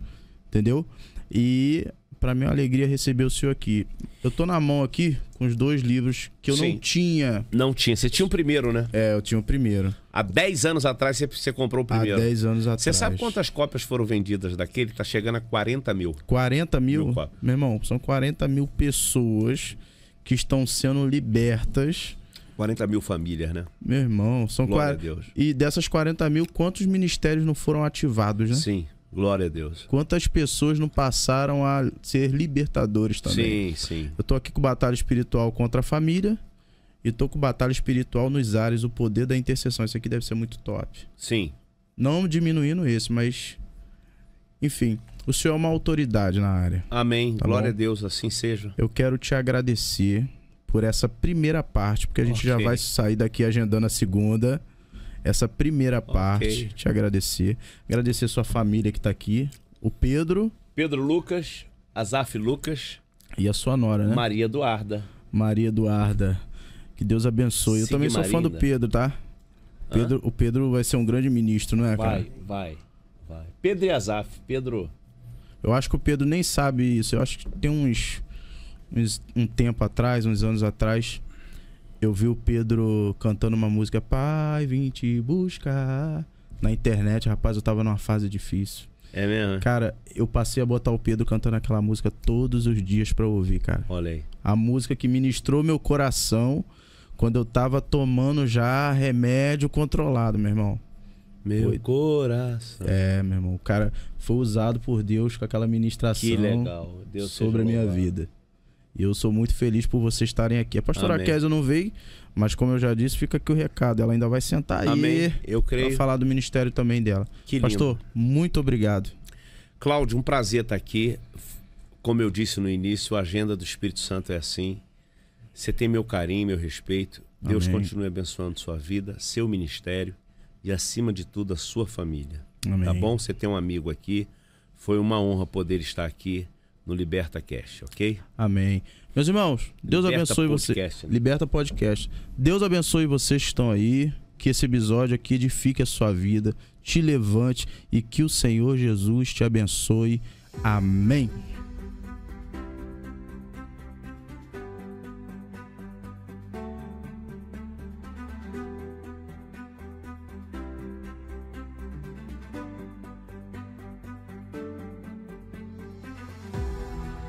Entendeu? E pra mim é uma alegria receber o senhor aqui. Eu tô na mão aqui com os 2 livros que eu não tinha. Não tinha. Você tinha o primeiro, né? Eu tinha o primeiro. Há 10 anos atrás você comprou o primeiro. Há 10 anos atrás. Você sabe quantas cópias foram vendidas daquele? Tá chegando a 40 mil. 40 mil? Meu irmão, são 40 mil pessoas que estão sendo libertas. 40 mil famílias, né? Meu irmão, são Glória a Deus. E dessas 40 mil, quantos ministérios não foram ativados, né? Sim, glória a Deus. Quantas pessoas não passaram a ser libertadores também? Sim. Eu tô aqui com batalha espiritual contra a família e tô com batalha espiritual nos ares, o poder da intercessão. Isso aqui deve ser muito top. Sim. Não diminuindo esse, mas... Enfim, o senhor é uma autoridade na área. Amém. Tá glória bom? a Deus, assim seja. Eu quero te agradecer por essa primeira parte, porque a gente já vai sair daqui agendando a segunda. Essa primeira parte, te agradecer. Agradecer sua família que tá aqui. O Pedro. Pedro Lucas, Azaf Lucas. E a sua nora, né? Maria Eduarda. Maria Eduarda. Que Deus abençoe. Eu também sou fã do Pedro, tá? O Pedro vai ser um grande ministro, não é, cara? Vai. Pedro e Azaf. Pedro. Eu acho que o Pedro nem sabe isso. Eu acho que tem um tempo atrás, uns anos atrás, eu vi o Pedro cantando uma música Pai, vim te buscar na internet. Rapaz, eu tava numa fase difícil. É mesmo? Cara, eu passei a botar o Pedro cantando aquela música todos os dias pra ouvir, cara. Olha aí. A música que ministrou meu coração quando eu tava tomando já remédio controlado, meu irmão. Meu coração. Meu irmão. O cara foi usado por Deus com aquela ministração. Que legal. Deus sobre a minha vida. E eu sou muito feliz por vocês estarem aqui. A pastora Késia não veio, mas como eu já disse, fica aqui o recado. Ela ainda vai sentar aí. Eu creio. Pra falar do ministério também dela. Que lindo. Pastor, muito obrigado. Cláudio, um prazer estar aqui. Como eu disse no início, a agenda do Espírito Santo é assim. Você tem meu carinho, meu respeito. Deus continue abençoando sua vida, seu ministério e, acima de tudo, a sua família. Amém. Tá bom? Você tem um amigo aqui. Foi uma honra poder estar aqui no Liberta Cast, ok? Amém. Meus irmãos, Deus abençoe vocês. Né? Liberta Podcast. Deus abençoe vocês que estão aí. Que esse episódio aqui edifique a sua vida, te levante e que o Senhor Jesus te abençoe. Amém.